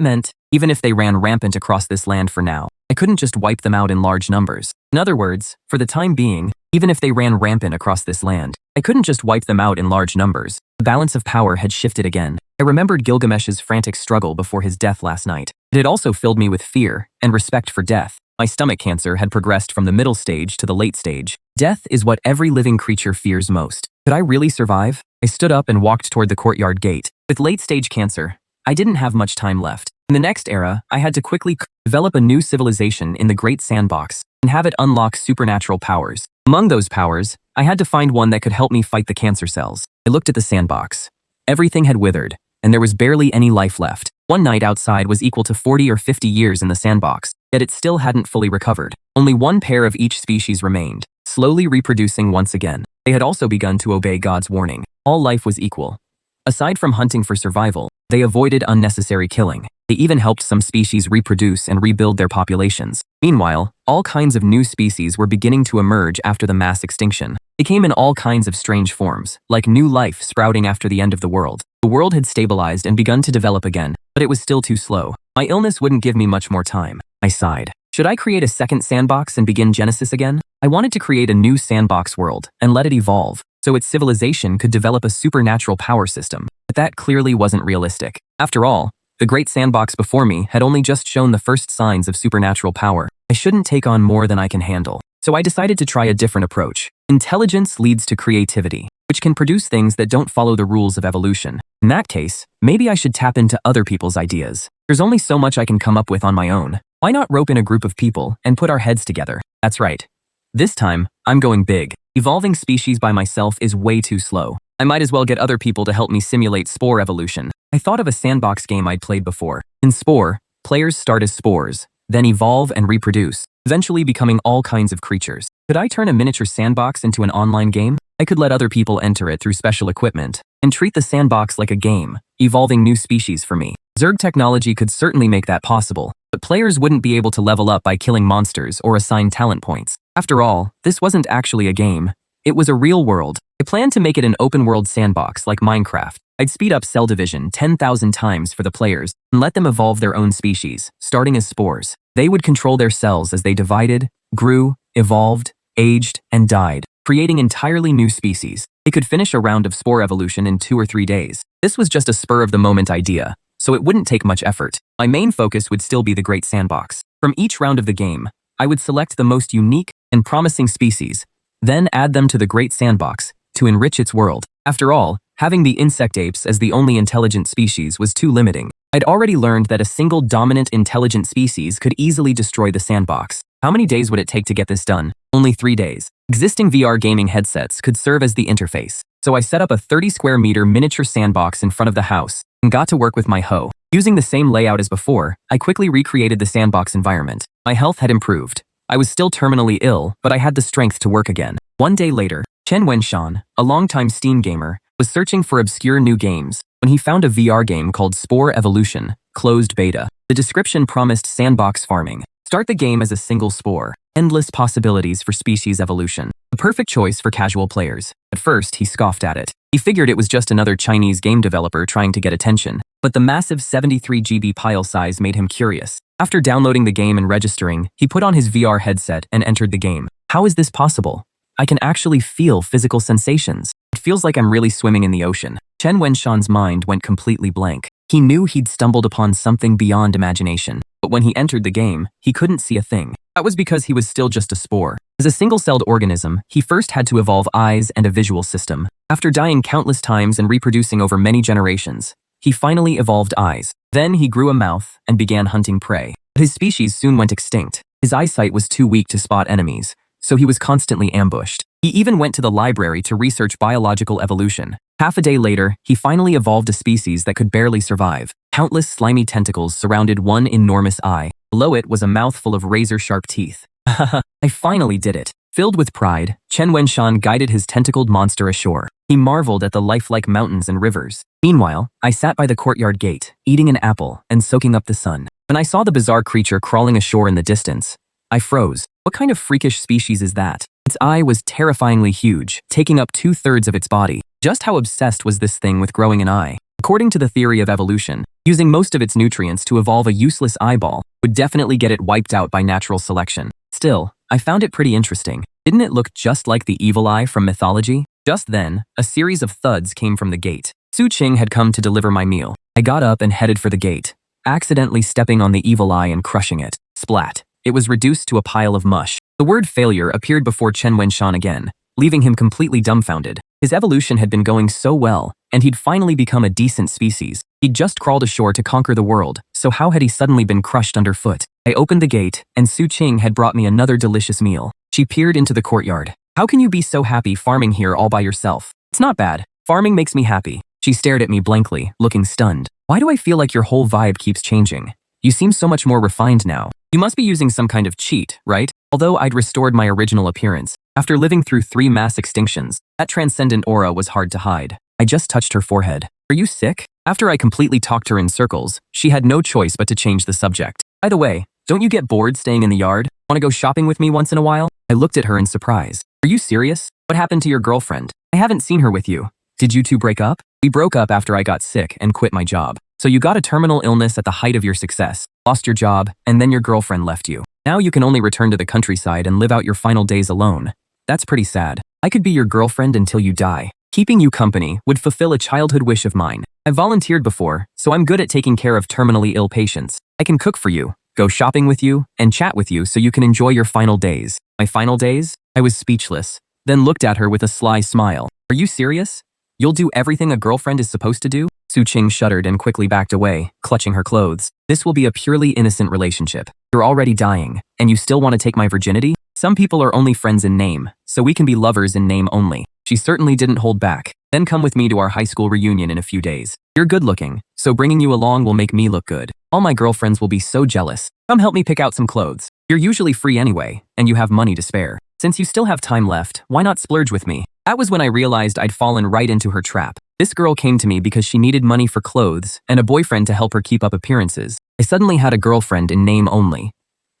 meant, even if they ran rampant across this land for now, I couldn't just wipe them out in large numbers. In other words, for the time being, even if they ran rampant across this land, I couldn't just wipe them out in large numbers. The balance of power had shifted again. I remembered Gilgamesh's frantic struggle before his death last night. It had also filled me with fear and respect for death. My stomach cancer had progressed from the middle stage to the late stage. Death is what every living creature fears most. Could I really survive? I stood up and walked toward the courtyard gate. With late-stage cancer, I didn't have much time left. In the next era, I had to quickly develop a new civilization in the Great Sandbox and have it unlock supernatural powers. Among those powers, I had to find one that could help me fight the cancer cells. I looked at the sandbox. Everything had withered, and there was barely any life left. One night outside was equal to 40 or 50 years in the sandbox, yet it still hadn't fully recovered. Only one pair of each species remained, slowly reproducing once again. They had also begun to obey God's warning. All life was equal. Aside from hunting for survival, they avoided unnecessary killing. They even helped some species reproduce and rebuild their populations. Meanwhile, all kinds of new species were beginning to emerge after the mass extinction. They came in all kinds of strange forms, like new life sprouting after the end of the world. The world had stabilized and begun to develop again, but it was still too slow. My illness wouldn't give me much more time. I sighed. Should I create a second sandbox and begin Genesis again? I wanted to create a new sandbox world and let it evolve, so its civilization could develop a supernatural power system. But that clearly wasn't realistic. After all, the great sandbox before me had only just shown the first signs of supernatural power. I shouldn't take on more than I can handle. So I decided to try a different approach. Intelligence leads to creativity, which can produce things that don't follow the rules of evolution. In that case, maybe I should tap into other people's ideas. There's only so much I can come up with on my own. Why not rope in a group of people and put our heads together? That's right. This time, I'm going big. Evolving species by myself is way too slow. I might as well get other people to help me simulate spore evolution. I thought of a sandbox game I'd played before. In Spore, players start as spores, then evolve and reproduce, eventually becoming all kinds of creatures. Could I turn a miniature sandbox into an online game? I could let other people enter it through special equipment and treat the sandbox like a game, evolving new species for me. Zerg technology could certainly make that possible, but players wouldn't be able to level up by killing monsters or assign talent points. After all, this wasn't actually a game. It was a real world. I planned to make it an open-world sandbox like Minecraft. I'd speed up cell division 10,000 times for the players and let them evolve their own species, starting as spores. They would control their cells as they divided, grew, evolved, aged, and died, creating entirely new species. They could finish a round of spore evolution in 2 or 3 days. This was just a spur-of-the-moment idea, so it wouldn't take much effort. My main focus would still be the Great Sandbox. From each round of the game, I would select the most unique and promising species, then add them to the Great Sandbox to enrich its world. After all, having the insect apes as the only intelligent species was too limiting. I'd already learned that a single dominant intelligent species could easily destroy the sandbox. How many days would it take to get this done? Only 3 days. Existing VR gaming headsets could serve as the interface, so I set up a 30 square meter miniature sandbox in front of the house and got to work with my hoe. Using the same layout as before, I quickly recreated the sandbox environment. My health had improved. I was still terminally ill, but I had the strength to work again. 1 day later, Chen Wenshan, a longtime Steam gamer, was searching for obscure new games when he found a VR game called Spore Evolution, closed beta. The description promised sandbox farming. Start the game as a single spore. Endless possibilities for species evolution. The perfect choice for casual players. At first, he scoffed at it. He figured it was just another Chinese game developer trying to get attention. But the massive 73 GB file size made him curious. After downloading the game and registering, he put on his VR headset and entered the game. How is this possible? I can actually feel physical sensations. It feels like I'm really swimming in the ocean. Chen Wenshan's mind went completely blank. He knew he'd stumbled upon something beyond imagination. But when he entered the game, he couldn't see a thing. That was because he was still just a spore. As a single-celled organism, he first had to evolve eyes and a visual system. After dying countless times and reproducing over many generations, he finally evolved eyes. Then he grew a mouth and began hunting prey. But his species soon went extinct. His eyesight was too weak to spot enemies, so he was constantly ambushed. He even went to the library to research biological evolution. Half a day later, he finally evolved a species that could barely survive. Countless slimy tentacles surrounded one enormous eye. Below it was a mouthful of razor-sharp teeth. I finally did it. Filled with pride, Chen Wenshan guided his tentacled monster ashore. He marveled at the lifelike mountains and rivers. Meanwhile, I sat by the courtyard gate, eating an apple and soaking up the sun. When I saw the bizarre creature crawling ashore in the distance, I froze. What kind of freakish species is that? Its eye was terrifyingly huge, taking up 2/3 of its body. Just how obsessed was this thing with growing an eye? According to the theory of evolution, using most of its nutrients to evolve a useless eyeball would definitely get it wiped out by natural selection. Still, I found it pretty interesting. Didn't it look just like the evil eye from mythology? Just then, a series of thuds came from the gate. Su Qing had come to deliver my meal. I got up and headed for the gate, accidentally stepping on the evil eye and crushing it. Splat. It was reduced to a pile of mush. The word failure appeared before Chen Wenshan again, leaving him completely dumbfounded. His evolution had been going so well, and he'd finally become a decent species. He'd just crawled ashore to conquer the world, so how had he suddenly been crushed underfoot? I opened the gate, and Su Qing had brought me another delicious meal. She peered into the courtyard. How can you be so happy farming here all by yourself? It's not bad. Farming makes me happy. She stared at me blankly, looking stunned. Why do I feel like your whole vibe keeps changing? You seem so much more refined now. You must be using some kind of cheat, right? Although I'd restored my original appearance, after living through 3 mass extinctions, that transcendent aura was hard to hide. I just touched her forehead. Are you sick? After I completely talked her in circles, she had no choice but to change the subject. By the way, don't you get bored staying in the yard? Want to go shopping with me once in a while? I looked at her in surprise. Are you serious? What happened to your girlfriend? I haven't seen her with you. Did you two break up? We broke up after I got sick and quit my job. So you got a terminal illness at the height of your success, lost your job, and then your girlfriend left you. Now you can only return to the countryside and live out your final days alone. That's pretty sad. I could be your girlfriend until you die. Keeping you company would fulfill a childhood wish of mine. I've volunteered before, so I'm good at taking care of terminally ill patients. I can cook for you, go shopping with you, and chat with you so you can enjoy your final days. My final days? I was speechless, then looked at her with a sly smile. Are you serious? You'll do everything a girlfriend is supposed to do? Su Qing shuddered and quickly backed away, clutching her clothes. This will be a purely innocent relationship. You're already dying, and you still want to take my virginity? Some people are only friends in name, so we can be lovers in name only. She certainly didn't hold back. Then come with me to our high school reunion in a few days. You're good looking, so bringing you along will make me look good. All my girlfriends will be so jealous. Come help me pick out some clothes. You're usually free anyway, and you have money to spare. Since you still have time left, why not splurge with me? That was when I realized I'd fallen right into her trap. This girl came to me because she needed money for clothes and a boyfriend to help her keep up appearances. I suddenly had a girlfriend in name only,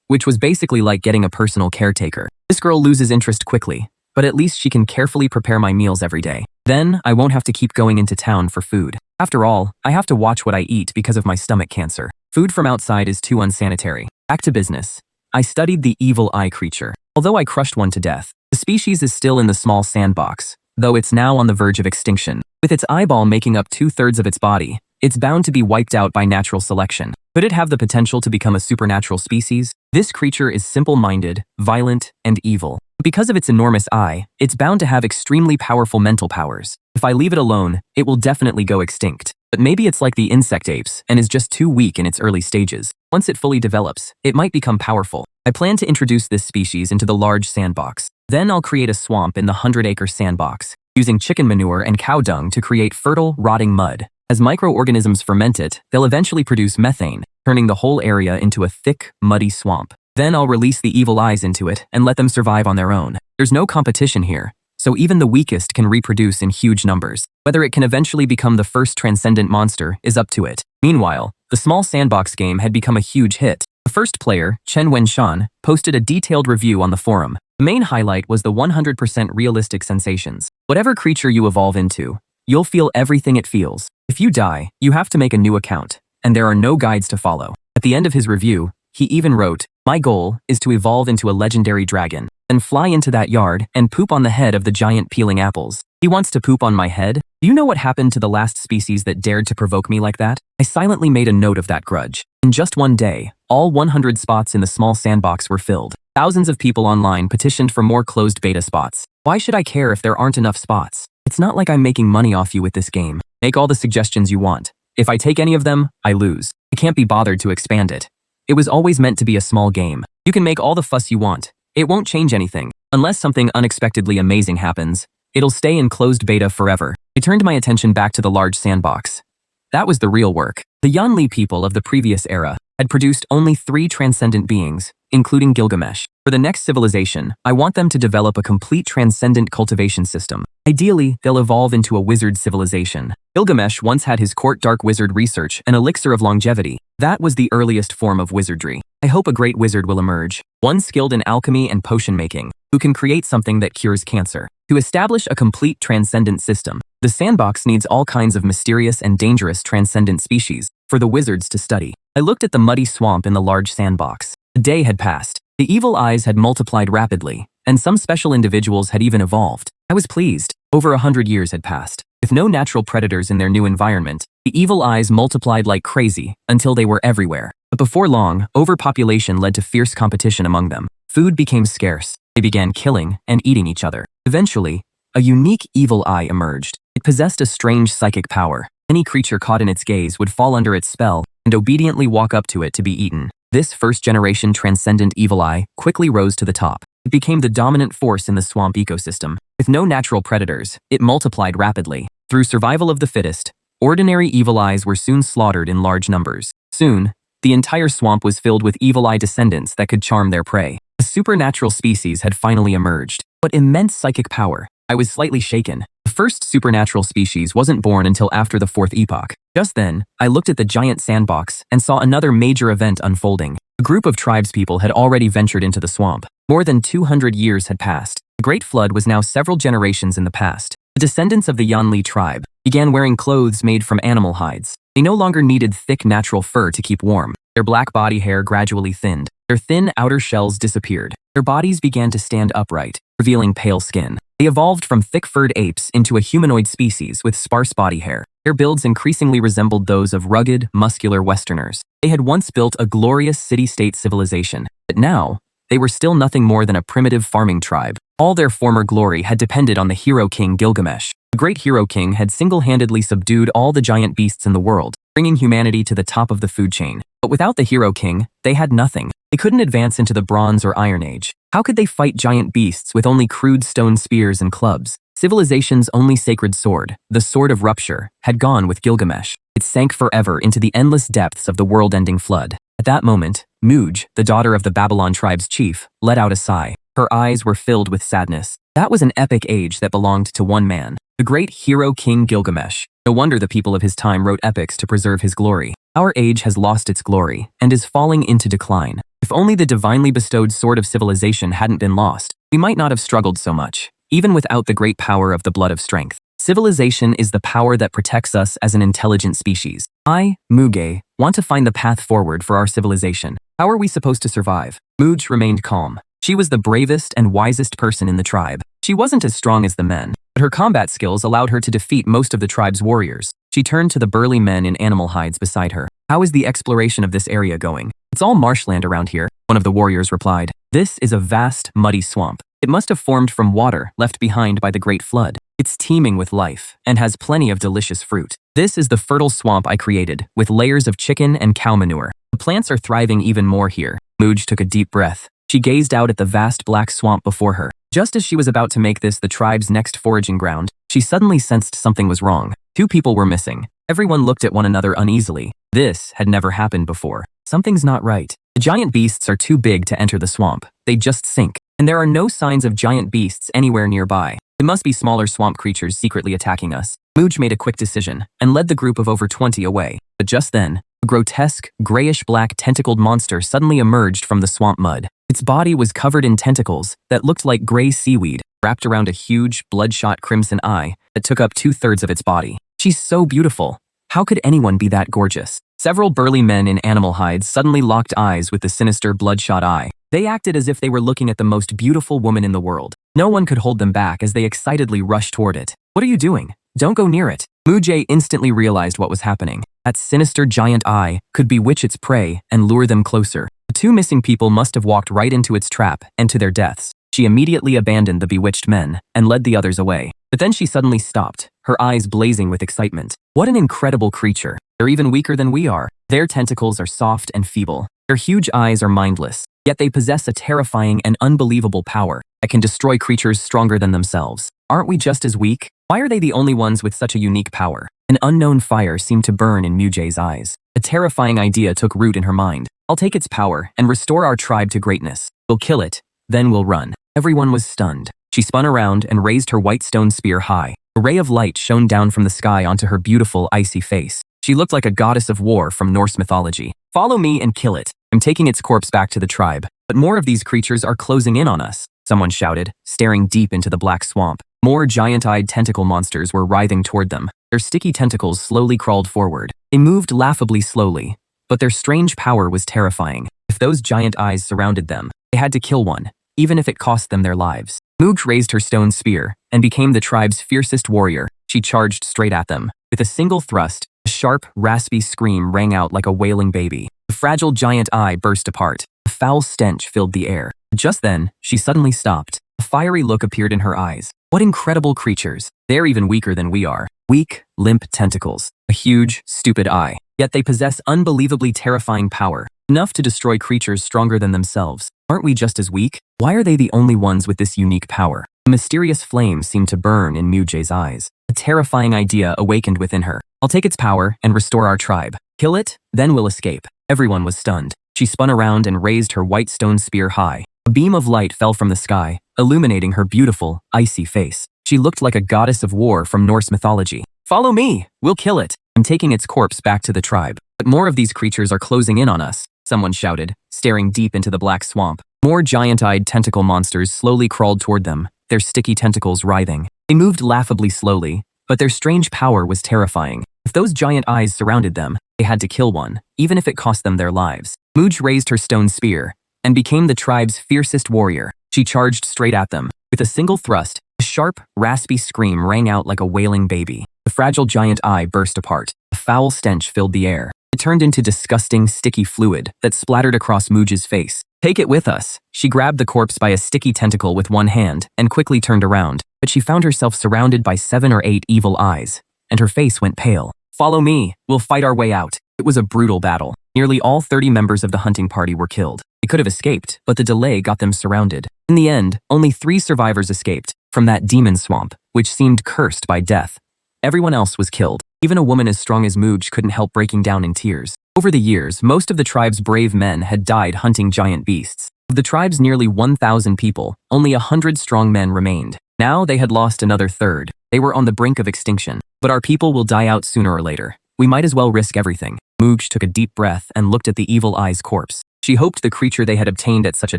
which was basically like getting a personal caretaker. This girl loses interest quickly, but at least she can carefully prepare my meals every day. Then, I won't have to keep going into town for food. After all, I have to watch what I eat because of my stomach cancer. Food from outside is too unsanitary. Back to business. I studied the evil eye creature. Although I crushed one to death, the species is still in the small sandbox, though it's now on the verge of extinction. With its eyeball making up 2/3 of its body, it's bound to be wiped out by natural selection. Could it have the potential to become a supernatural species? This creature is simple-minded, violent, and evil. Because of its enormous eye, it's bound to have extremely powerful mental powers. If I leave it alone, it will definitely go extinct. But maybe it's like the insect apes and is just too weak in its early stages. Once it fully develops, it might become powerful. I plan to introduce this species into the large sandbox. Then I'll create a swamp in the 100-acre sandbox, using chicken manure and cow dung to create fertile, rotting mud. As microorganisms ferment it, they'll eventually produce methane, turning the whole area into a thick, muddy swamp. Then I'll release the evil eyes into it and let them survive on their own. There's no competition here, so even the weakest can reproduce in huge numbers. Whether it can eventually become the first transcendent monster is up to it. Meanwhile, the small sandbox game had become a huge hit. The first player, Chen Wenshan, posted a detailed review on the forum. The main highlight was the 100% realistic sensations. Whatever creature you evolve into, you'll feel everything it feels. If you die, you have to make a new account, and there are no guides to follow. At the end of his review, he even wrote, "My goal is to evolve into a legendary dragon, then fly into that yard and poop on the head of the giant peeling apples." He wants to poop on my head? Do you know what happened to the last species that dared to provoke me like that? I silently made a note of that grudge. In just one day, all 100 spots in the small sandbox were filled. Thousands of people online petitioned for more closed beta spots. Why should I care if there aren't enough spots? It's not like I'm making money off you with this game. Make all the suggestions you want. If I take any of them, I lose. I can't be bothered to expand it. It was always meant to be a small game. You can make all the fuss you want. It won't change anything. Unless something unexpectedly amazing happens, it'll stay in closed beta forever. I turned my attention back to the large sandbox. That was the real work. The Yanli people of the previous era had produced only 3 transcendent beings, including Gilgamesh. For the next civilization, I want them to develop a complete transcendent cultivation system. Ideally, they'll evolve into a wizard civilization. Gilgamesh once had his court dark wizard research an elixir of longevity. That was the earliest form of wizardry. I hope a great wizard will emerge, one skilled in alchemy and potion making, who can create something that cures cancer. To establish a complete transcendent system, the sandbox needs all kinds of mysterious and dangerous transcendent species for the wizards to study. I looked at the muddy swamp in the large sandbox. A day had passed. The evil eyes had multiplied rapidly, and some special individuals had even evolved. I was pleased. Over 100 years had passed. With no natural predators in their new environment, the evil eyes multiplied like crazy until they were everywhere. But before long, overpopulation led to fierce competition among them. Food became scarce. They began killing and eating each other. Eventually, a unique evil eye emerged. It possessed a strange psychic power. Any creature caught in its gaze would fall under its spell and obediently walk up to it to be eaten. This first-generation transcendent evil eye quickly rose to the top. It became the dominant force in the swamp ecosystem. With no natural predators, it multiplied rapidly. Through survival of the fittest, ordinary evil eyes were soon slaughtered in large numbers. Soon, the entire swamp was filled with evil eye descendants that could charm their prey. A supernatural species had finally emerged. What immense psychic power! I was slightly shaken. The first supernatural species wasn't born until after the 4th epoch. Just then, I looked at the giant sandbox and saw another major event unfolding. A group of tribespeople had already ventured into the swamp. More than 200 years had passed. The Great Flood was now several generations in the past. The descendants of the Yanli tribe began wearing clothes made from animal hides. They no longer needed thick natural fur to keep warm. Their black body hair gradually thinned. Their thin outer shells disappeared. Their bodies began to stand upright, revealing pale skin. They evolved from thick-furred apes into a humanoid species with sparse body hair. Their builds increasingly resembled those of rugged, muscular Westerners. They had once built a glorious city-state civilization, but now, they were still nothing more than a primitive farming tribe. All their former glory had depended on the hero king Gilgamesh. The great hero king had single-handedly subdued all the giant beasts in the world, bringing humanity to the top of the food chain. But without the hero king, they had nothing. They couldn't advance into the Bronze or Iron Age. How could they fight giant beasts with only crude stone spears and clubs? Civilization's only sacred sword, the Sword of Rupture, had gone with Gilgamesh. It sank forever into the endless depths of the world-ending flood. At that moment, Muj, the daughter of the Babylon tribe's chief, let out a sigh. Her eyes were filled with sadness. That was an epic age that belonged to one man, the great hero king Gilgamesh. No wonder the people of his time wrote epics to preserve his glory. Our age has lost its glory and is falling into decline. If only the divinely bestowed sword of civilization hadn't been lost, we might not have struggled so much, even without the great power of the blood of strength. Civilization is the power that protects us as an intelligent species. I, Muge, want to find the path forward for our civilization. How are we supposed to survive? Muj remained calm. She was the bravest and wisest person in the tribe. She wasn't as strong as the men, but her combat skills allowed her to defeat most of the tribe's warriors. She turned to the burly men in animal hides beside her. "How is the exploration of this area going?" "It's all marshland around here," one of the warriors replied. "This is a vast, muddy swamp. It must have formed from water left behind by the Great Flood. It's teeming with life and has plenty of delicious fruit. This is the fertile swamp I created, with layers of chicken and cow manure. The plants are thriving even more here." Mooj took a deep breath. She gazed out at the vast black swamp before her. Just as she was about to make this the tribe's next foraging ground, she suddenly sensed something was wrong. Two people were missing. Everyone looked at one another uneasily. This had never happened before. Something's not right. The giant beasts are too big to enter the swamp. They just sink. And there are no signs of giant beasts anywhere nearby. It must be smaller swamp creatures secretly attacking us. Mooj made a quick decision and led the group of over 20 away. But just then, a grotesque, grayish-black tentacled monster suddenly emerged from the swamp mud. Its body was covered in tentacles that looked like gray seaweed, wrapped around a huge, bloodshot crimson eye that took up 2/3 of its body. "She's so beautiful. How could anyone be that gorgeous?" Several burly men in animal hides suddenly locked eyes with the sinister, bloodshot eye. They acted as if they were looking at the most beautiful woman in the world. No one could hold them back as they excitedly rushed toward it. "What are you doing? Don't go near it." Mooj instantly realized what was happening. That sinister giant eye could bewitch its prey and lure them closer. The two missing people must have walked right into its trap and to their deaths. She immediately abandoned the bewitched men and led the others away. But then she suddenly stopped, her eyes blazing with excitement. "What an incredible creature. They're even weaker than we are. Their tentacles are soft and feeble. Their huge eyes are mindless, yet they possess a terrifying and unbelievable power that can destroy creatures stronger than themselves. Aren't we just as weak? Why are they the only ones with such a unique power?" An unknown fire seemed to burn in Mooj's eyes. A terrifying idea took root in her mind. "I'll take its power and restore our tribe to greatness. We'll kill it, then we'll run." Everyone was stunned. She spun around and raised her white stone spear high. A ray of light shone down from the sky onto her beautiful, icy face. She looked like a goddess of war from Norse mythology. "Follow me and kill it. I'm taking its corpse back to the tribe. But more of these creatures are closing in on us," someone shouted, staring deep into the black swamp. More giant-eyed tentacle monsters were writhing toward them. Their sticky tentacles slowly crawled forward. They moved laughably slowly, but their strange power was terrifying. If those giant eyes surrounded them, they had to kill one, even if it cost them their lives. Mooj raised her stone spear and became the tribe's fiercest warrior. She charged straight at them. With a single thrust, a sharp, raspy scream rang out like a wailing baby. The fragile giant eye burst apart. A foul stench filled the air. Just then, she suddenly stopped. A fiery look appeared in her eyes. "What incredible creatures. They're even weaker than we are. Weak, limp tentacles. A huge, stupid eye. Yet they possess unbelievably terrifying power, enough to destroy creatures stronger than themselves. Aren't we just as weak? Why are they the only ones with this unique power?" A mysterious flame seemed to burn in Mooj's eyes. A terrifying idea awakened within her. "I'll take its power and restore our tribe. Kill it, then we'll escape." Everyone was stunned. She spun around and raised her white stone spear high. A beam of light fell from the sky, illuminating her beautiful, icy face. She looked like a goddess of war from Norse mythology. "Follow me! We'll kill it. I'm taking its corpse back to the tribe." "But more of these creatures are closing in on us," someone shouted, staring deep into the black swamp. More giant-eyed tentacle monsters slowly crawled toward them, their sticky tentacles writhing. They moved laughably slowly, but their strange power was terrifying. If those giant eyes surrounded them, they had to kill one, even if it cost them their lives. Mooj raised her stone spear and became the tribe's fiercest warrior. She charged straight at them. With a single thrust, a sharp, raspy scream rang out like a wailing baby. The fragile giant eye burst apart. A foul stench filled the air. It turned into disgusting, sticky fluid that splattered across Mooj's face. "Take it with us." She grabbed the corpse by a sticky tentacle with one hand and quickly turned around, but she found herself surrounded by 7 or 8 evil eyes, and her face went pale. "Follow me. We'll fight our way out." It was a brutal battle. Nearly all 30 members of the hunting party were killed. They could have escaped, but the delay got them surrounded. In the end, only 3 survivors escaped from that demon swamp, which seemed cursed by death. Everyone else was killed. Even a woman as strong as Mooj couldn't help breaking down in tears. Over the years, most of the tribe's brave men had died hunting giant beasts. Of the tribe's nearly 1,000 people, only 100 strong men remained. Now they had lost another third. They were on the brink of extinction. "But our people will die out sooner or later. We might as well risk everything." Mooj took a deep breath and looked at the evil eye's corpse. She hoped the creature they had obtained at such a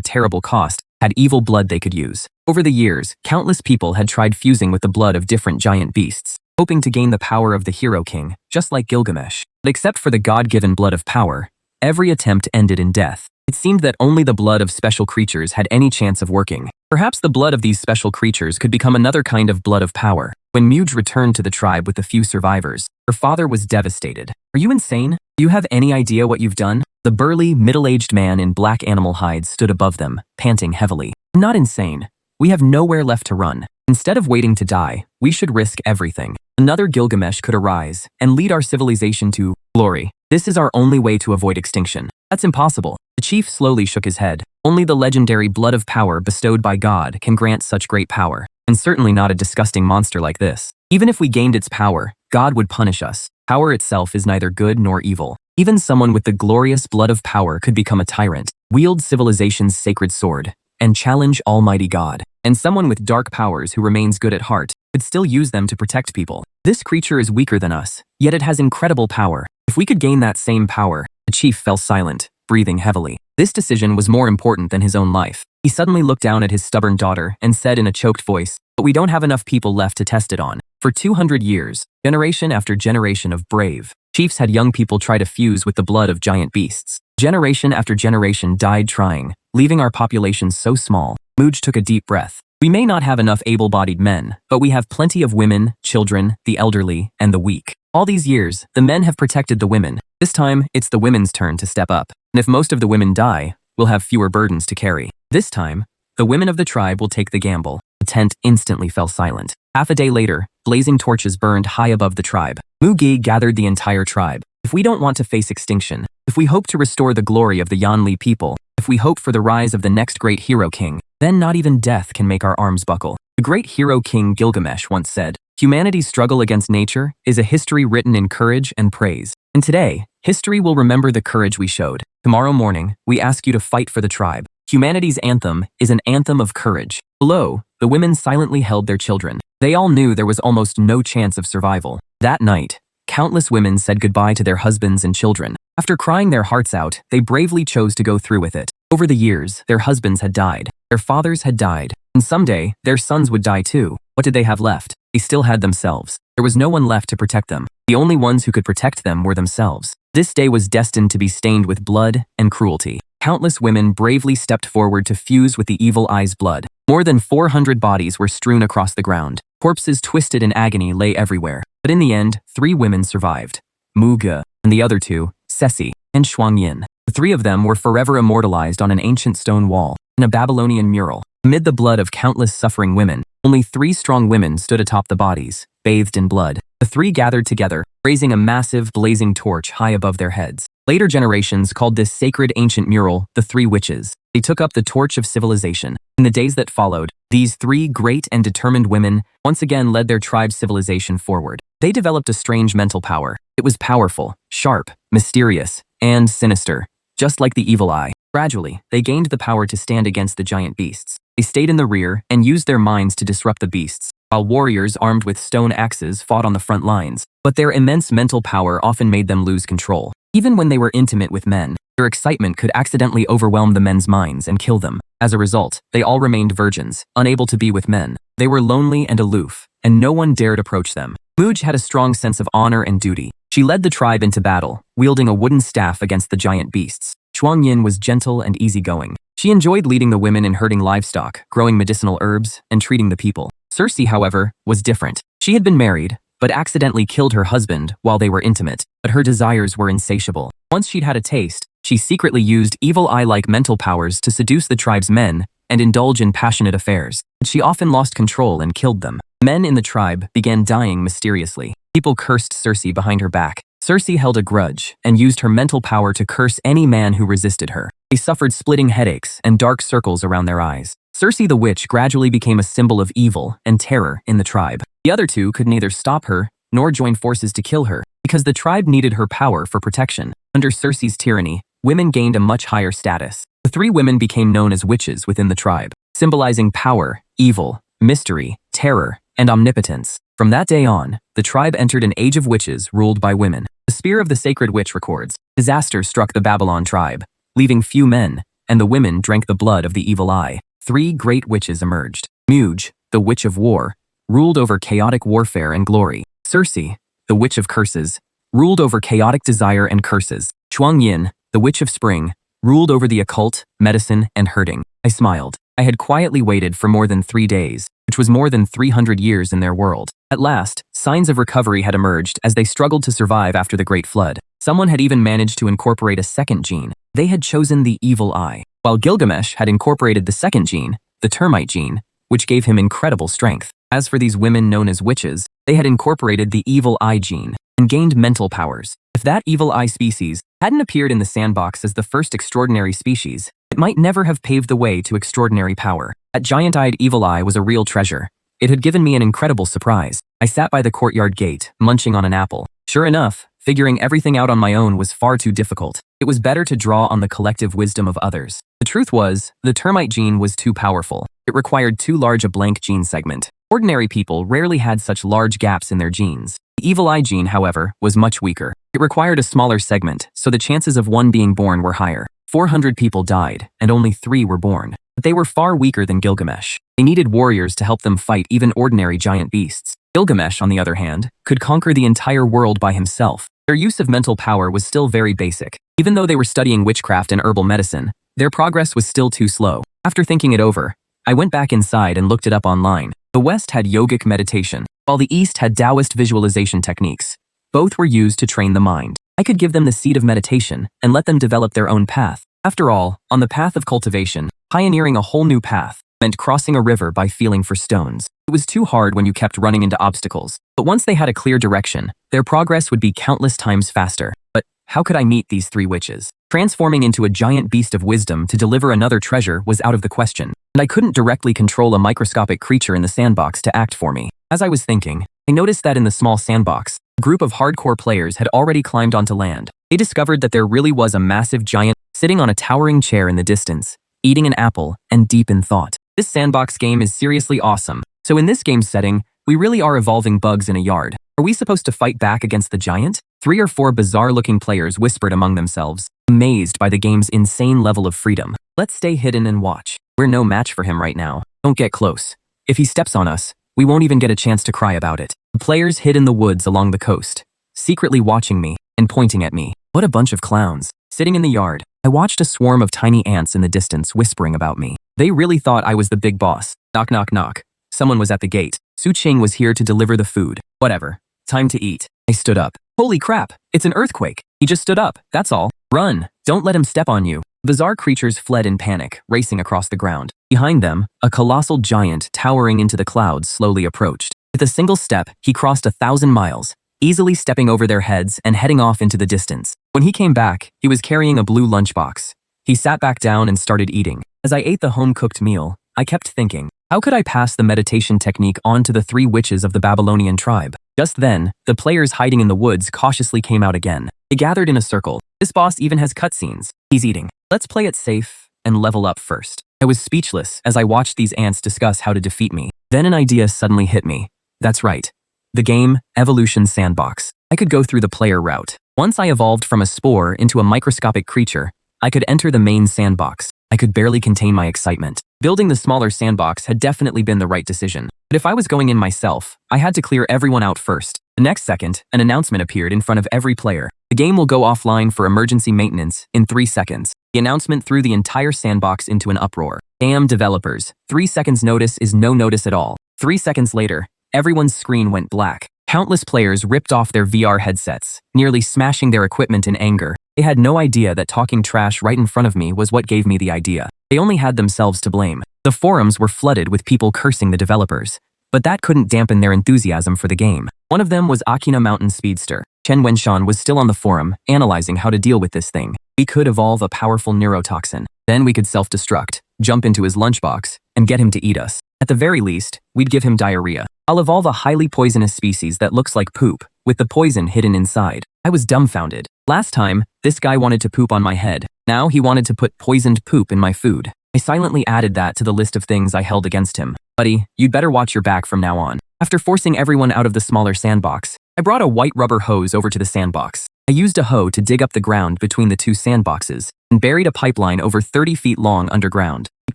terrible cost had evil blood they could use. Over the years, countless people had tried fusing with the blood of different giant beasts, hoping to gain the power of the hero king, just like Gilgamesh. But except for the God-given blood of power, every attempt ended in death. It seemed that only the blood of special creatures had any chance of working. Perhaps the blood of these special creatures could become another kind of blood of power. When Muj returned to the tribe with the few survivors, her father was devastated. Are you insane? Do you have any idea what you've done? The burly, middle-aged man in black animal hides stood above them, panting heavily. I'm not insane. We have nowhere left to run. Instead of waiting to die, we should risk everything. Another Gilgamesh could arise and lead our civilization to glory. This is our only way to avoid extinction. That's impossible. The chief slowly shook his head. Only the legendary blood of power bestowed by God can grant such great power, and certainly not a disgusting monster like this. Even if we gained its power, God would punish us. Power itself is neither good nor evil. Even someone with the glorious blood of power could become a tyrant, wield civilization's sacred sword, and challenge Almighty God. And someone with dark powers who remains good at heart could still use them to protect people. This creature is weaker than us, yet it has incredible power. If we could gain that same power, the chief fell silent, breathing heavily. This decision was more important than his own life. He suddenly looked down at his stubborn daughter and said in a choked voice, "But we don't have enough people left to test it on." For 200 years, generation after generation of brave chiefs had young people try to fuse with the blood of giant beasts. Generation after generation died trying, leaving our population so small. Muj took a deep breath. We may not have enough able-bodied men, but we have plenty of women, children, the elderly, and the weak. All these years, the men have protected the women. This time, it's the women's turn to step up. And if most of the women die, we'll have fewer burdens to carry. This time, the women of the tribe will take the gamble. The tent instantly fell silent. Half a day later, blazing torches burned high above the tribe. Mugi gathered the entire tribe. If we don't want to face extinction, if we hope to restore the glory of the Yanli people, if we hope for the rise of the next great hero king, then not even death can make our arms buckle. The great hero king Gilgamesh once said, "Humanity's struggle against nature is a history written in courage and praise." And today, history will remember the courage we showed. Tomorrow morning, we ask you to fight for the tribe. Humanity's anthem is an anthem of courage. Below, the women silently held their children. They all knew there was almost no chance of survival. That night, countless women said goodbye to their husbands and children. After crying their hearts out, they bravely chose to go through with it. Over the years, their husbands had died, their fathers had died, and someday, their sons would die too. What did they have left? They still had themselves. There was no one left to protect them. The only ones who could protect them were themselves. This day was destined to be stained with blood and cruelty. Countless women bravely stepped forward to fuse with the evil eye's blood. More than 400 bodies were strewn across the ground. Corpses twisted in agony lay everywhere. But in the end, 3 women survived. Muga, and the other 2, Ceci and Shuangyin. The 3 of them were forever immortalized on an ancient stone wall, in a Babylonian mural. Amid the blood of countless suffering women, only 3 strong women stood atop the bodies, bathed in blood. The 3 gathered together, raising a massive, blazing torch high above their heads. Later generations called this sacred ancient mural the 3 Witches. They took up the torch of civilization. In the days that followed, these 3 great and determined women once again led their tribe's civilization forward. They developed a strange mental power. It was powerful, sharp, mysterious, and sinister, just like the evil eye. Gradually, they gained the power to stand against the giant beasts. They stayed in the rear and used their minds to disrupt the beasts, while warriors armed with stone axes fought on the front lines. But their immense mental power often made them lose control. Even when they were intimate with men, their excitement could accidentally overwhelm the men's minds and kill them. As a result, they all remained virgins, unable to be with men. They were lonely and aloof, and no one dared approach them. Muj had a strong sense of honor and duty. She led the tribe into battle, wielding a wooden staff against the giant beasts. Shuangyin was gentle and easygoing. She enjoyed leading the women in herding livestock, growing medicinal herbs, and treating the people. Circe, however, was different. She had been married, but accidentally killed her husband while they were intimate. But her desires were insatiable. Once she'd had a taste, she secretly used evil eye-like mental powers to seduce the tribe's men and indulge in passionate affairs. She often lost control and killed them. Men in the tribe began dying mysteriously. People cursed Circe behind her back. Circe held a grudge and used her mental power to curse any man who resisted her. They suffered splitting headaches and dark circles around their eyes. Circe the witch gradually became a symbol of evil and terror in the tribe. The other 2 could neither stop her nor join forces to kill her, because the tribe needed her power for protection. Under Circe's tyranny, women gained a much higher status. The 3 women became known as witches within the tribe, symbolizing power, evil, mystery, terror, and omnipotence. From that day on, the tribe entered an age of witches ruled by women. The spear of the sacred witch records, disaster struck the Babylon tribe, leaving few men, and the women drank the blood of the evil eye. 3 great witches emerged. Muj, the witch of war, ruled over chaotic warfare and glory. Circe, the witch of curses, ruled over chaotic desire and curses. Shuangyin, the witch of spring, ruled over the occult, medicine, and herding. I smiled. I had quietly waited for more than 3 days, which was more than 300 years in their world. At last, signs of recovery had emerged as they struggled to survive after the Great Flood. Someone had even managed to incorporate a second gene. They had chosen the evil eye, while Gilgamesh had incorporated the second gene, the termite gene, which gave him incredible strength. As for these women known as witches, they had incorporated the evil eye gene and gained mental powers. If that evil eye species hadn't appeared in the sandbox as the first extraordinary species, it might never have paved the way to extraordinary power. That giant-eyed evil eye was a real treasure. It had given me an incredible surprise. I sat by the courtyard gate, munching on an apple. Sure enough, figuring everything out on my own was far too difficult. It was better to draw on the collective wisdom of others. The truth was, the termite gene was too powerful. It required too large a blank gene segment. Ordinary people rarely had such large gaps in their genes. The evil eye gene, however, was much weaker. It required a smaller segment, so the chances of one being born were higher. 400 people died, and only 3 were born. But they were far weaker than Gilgamesh. They needed warriors to help them fight even ordinary giant beasts. Gilgamesh, on the other hand, could conquer the entire world by himself. Their use of mental power was still very basic. Even though they were studying witchcraft and herbal medicine, their progress was still too slow. After thinking it over, I went back inside and looked it up online. The West had yogic meditation, while the East had Taoist visualization techniques. Both were used to train the mind. I could give them the seed of meditation and let them develop their own path. After all, on the path of cultivation, pioneering a whole new path meant crossing a river by feeling for stones. It was too hard when you kept running into obstacles. But once they had a clear direction, their progress would be countless times faster. But how could I meet these 3 witches? Transforming into a giant beast of wisdom to deliver another treasure was out of the question, and I couldn't directly control a microscopic creature in the sandbox to act for me. As I was thinking, I noticed that in the small sandbox, a group of hardcore players had already climbed onto land. They discovered that there really was a massive giant sitting on a towering chair in the distance, eating an apple and deep in thought. This sandbox game is seriously awesome. So in this game setting, we really are evolving bugs in a yard. Are we supposed to fight back against the giant? 3 or 4 bizarre-looking players whispered among themselves, amazed by the game's insane level of freedom. Let's stay hidden and watch. We're no match for him right now. Don't get close. If he steps on us, we won't even get a chance to cry about it. The players hid in the woods along the coast, secretly watching me and pointing at me. What a bunch of clowns. Sitting in the yard, I watched a swarm of tiny ants in the distance whispering about me. They really thought I was the big boss. Knock, knock, knock. Someone was at the gate. Su Qing was here to deliver the food. Whatever. Time to eat. I stood up. Holy crap, it's an earthquake. He just stood up, that's all. Run. Don't let him step on you. Bizarre creatures fled in panic, racing across the ground. Behind them, a colossal giant towering into the clouds slowly approached. With a single step, he crossed 1,000 miles, easily stepping over their heads and heading off into the distance. When he came back, he was carrying a blue lunchbox. He sat back down and started eating. As I ate the home-cooked meal, I kept thinking, how could I pass the meditation technique on to the 3 witches of the Babylonian tribe? Just then, the players hiding in the woods cautiously came out again. They gathered in a circle. This boss even has cutscenes. He's eating. Let's play it safe and level up first. I was speechless as I watched these ants discuss how to defeat me. Then an idea suddenly hit me. That's right. The game, Evolution Sandbox. I could go through the player route. Once I evolved from a spore into a microscopic creature, I could enter the main sandbox. I could barely contain my excitement. Building the smaller sandbox had definitely been the right decision. But if I was going in myself, I had to clear everyone out first. The next second, an announcement appeared in front of every player. The game will go offline for emergency maintenance in 3 seconds. The announcement threw the entire sandbox into an uproar. Damn developers, 3 seconds notice is no notice at all. 3 seconds later, everyone's screen went black. Countless players ripped off their VR headsets, nearly smashing their equipment in anger. They had no idea that talking trash right in front of me was what gave me the idea. They only had themselves to blame. The forums were flooded with people cursing the developers, but that couldn't dampen their enthusiasm for the game. One of them was Akina Mountain Speedster. Chen Wenshan was still on the forum, analyzing how to deal with this thing. We could evolve a powerful neurotoxin. Then we could self-destruct, jump into his lunchbox, and get him to eat us. At the very least, we'd give him diarrhea. I'll evolve a highly poisonous species that looks like poop, with the poison hidden inside. I was dumbfounded. Last time, this guy wanted to poop on my head. Now he wanted to put poisoned poop in my food. I silently added that to the list of things I held against him. Buddy, you'd better watch your back from now on. After forcing everyone out of the smaller sandbox, I brought a white rubber hose over to the sandbox. I used a hoe to dig up the ground between the 2 sandboxes and buried a pipeline over 30 feet long underground. It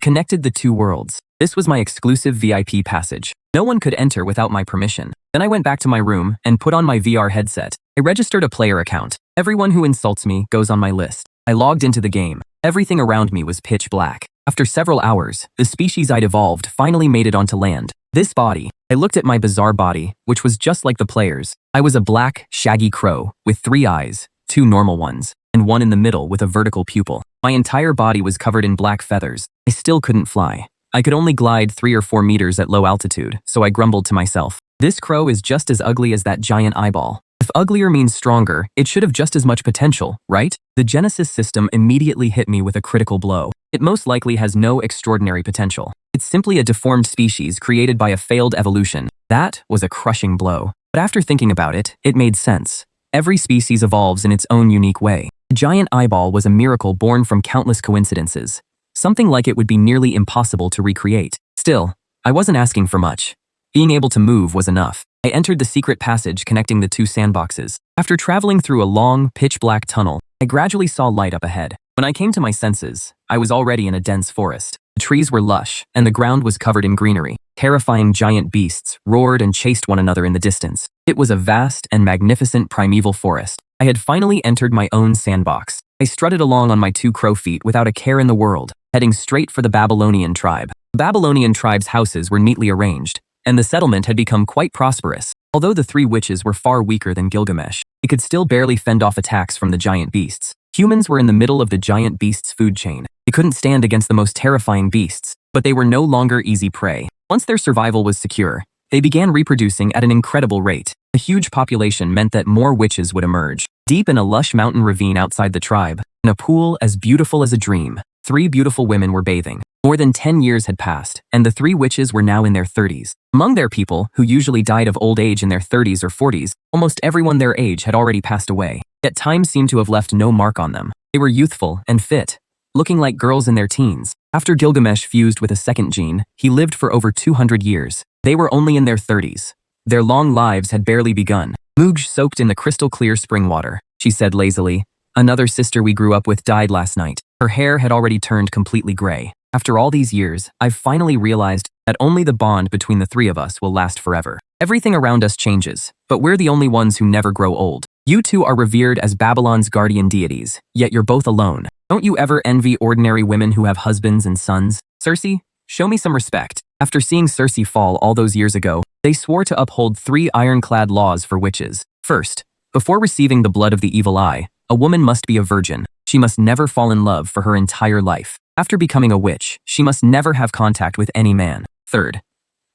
connected the 2 worlds. This was my exclusive VIP passage. No one could enter without my permission. Then I went back to my room and put on my VR headset. I registered a player account. Everyone who insults me goes on my list. I logged into the game. Everything around me was pitch black. After several hours, the species I'd evolved finally made it onto land. This body, I looked at my bizarre body, which was just like the players. I was a black, shaggy crow with 3 eyes, 2 normal ones, and 1 in the middle with a vertical pupil. My entire body was covered in black feathers. I still couldn't fly. I could only glide 3 or 4 meters at low altitude, so I grumbled to myself. This crow is just as ugly as that giant eyeball. If uglier means stronger, it should have just as much potential, right? The Genesis system immediately hit me with a critical blow. It most likely has no extraordinary potential. It's simply a deformed species created by a failed evolution. That was a crushing blow. But after thinking about it, it made sense. Every species evolves in its own unique way. The giant eyeball was a miracle born from countless coincidences. Something like it would be nearly impossible to recreate. Still, I wasn't asking for much. Being able to move was enough. I entered the secret passage connecting the 2 sandboxes. After traveling through a long, pitch-black tunnel, I gradually saw light up ahead. When I came to my senses, I was already in a dense forest. The trees were lush, and the ground was covered in greenery. Terrifying giant beasts roared and chased one another in the distance. It was a vast and magnificent primeval forest. I had finally entered my own sandbox. I strutted along on my 2 crow feet without a care in the world, heading straight for the Babylonian tribe. The Babylonian tribe's houses were neatly arranged, and the settlement had become quite prosperous. Although the 3 witches were far weaker than Gilgamesh, they could still barely fend off attacks from the giant beasts. Humans were in the middle of the giant beasts' food chain. They couldn't stand against the most terrifying beasts, but they were no longer easy prey. Once their survival was secure, they began reproducing at an incredible rate. A huge population meant that more witches would emerge. Deep in a lush mountain ravine outside the tribe, in a pool as beautiful as a dream, 3 beautiful women were bathing. More than 10 years had passed, and the 3 witches were now in their 30s. Among their people, who usually died of old age in their 30s or 40s, almost everyone their age had already passed away. Yet time seemed to have left no mark on them. They were youthful and fit, looking like girls in their teens. After Gilgamesh fused with a second gene, he lived for over 200 years. They were only in their 30s. Their long lives had barely begun. Mooj soaked in the crystal-clear spring water. She said lazily, "Another sister we grew up with died last night." Her hair had already turned completely gray. After all these years, I've finally realized that only the bond between the 3 of us will last forever. Everything around us changes, but we're the only ones who never grow old. You 2 are revered as Babylon's guardian deities, yet you're both alone. Don't you ever envy ordinary women who have husbands and sons? Circe, show me some respect. After seeing Circe fall all those years ago, they swore to uphold 3 ironclad laws for witches. First, before receiving the blood of the evil eye, a woman must be a virgin. She must never fall in love for her entire life. After becoming a witch, she must never have contact with any man. Third,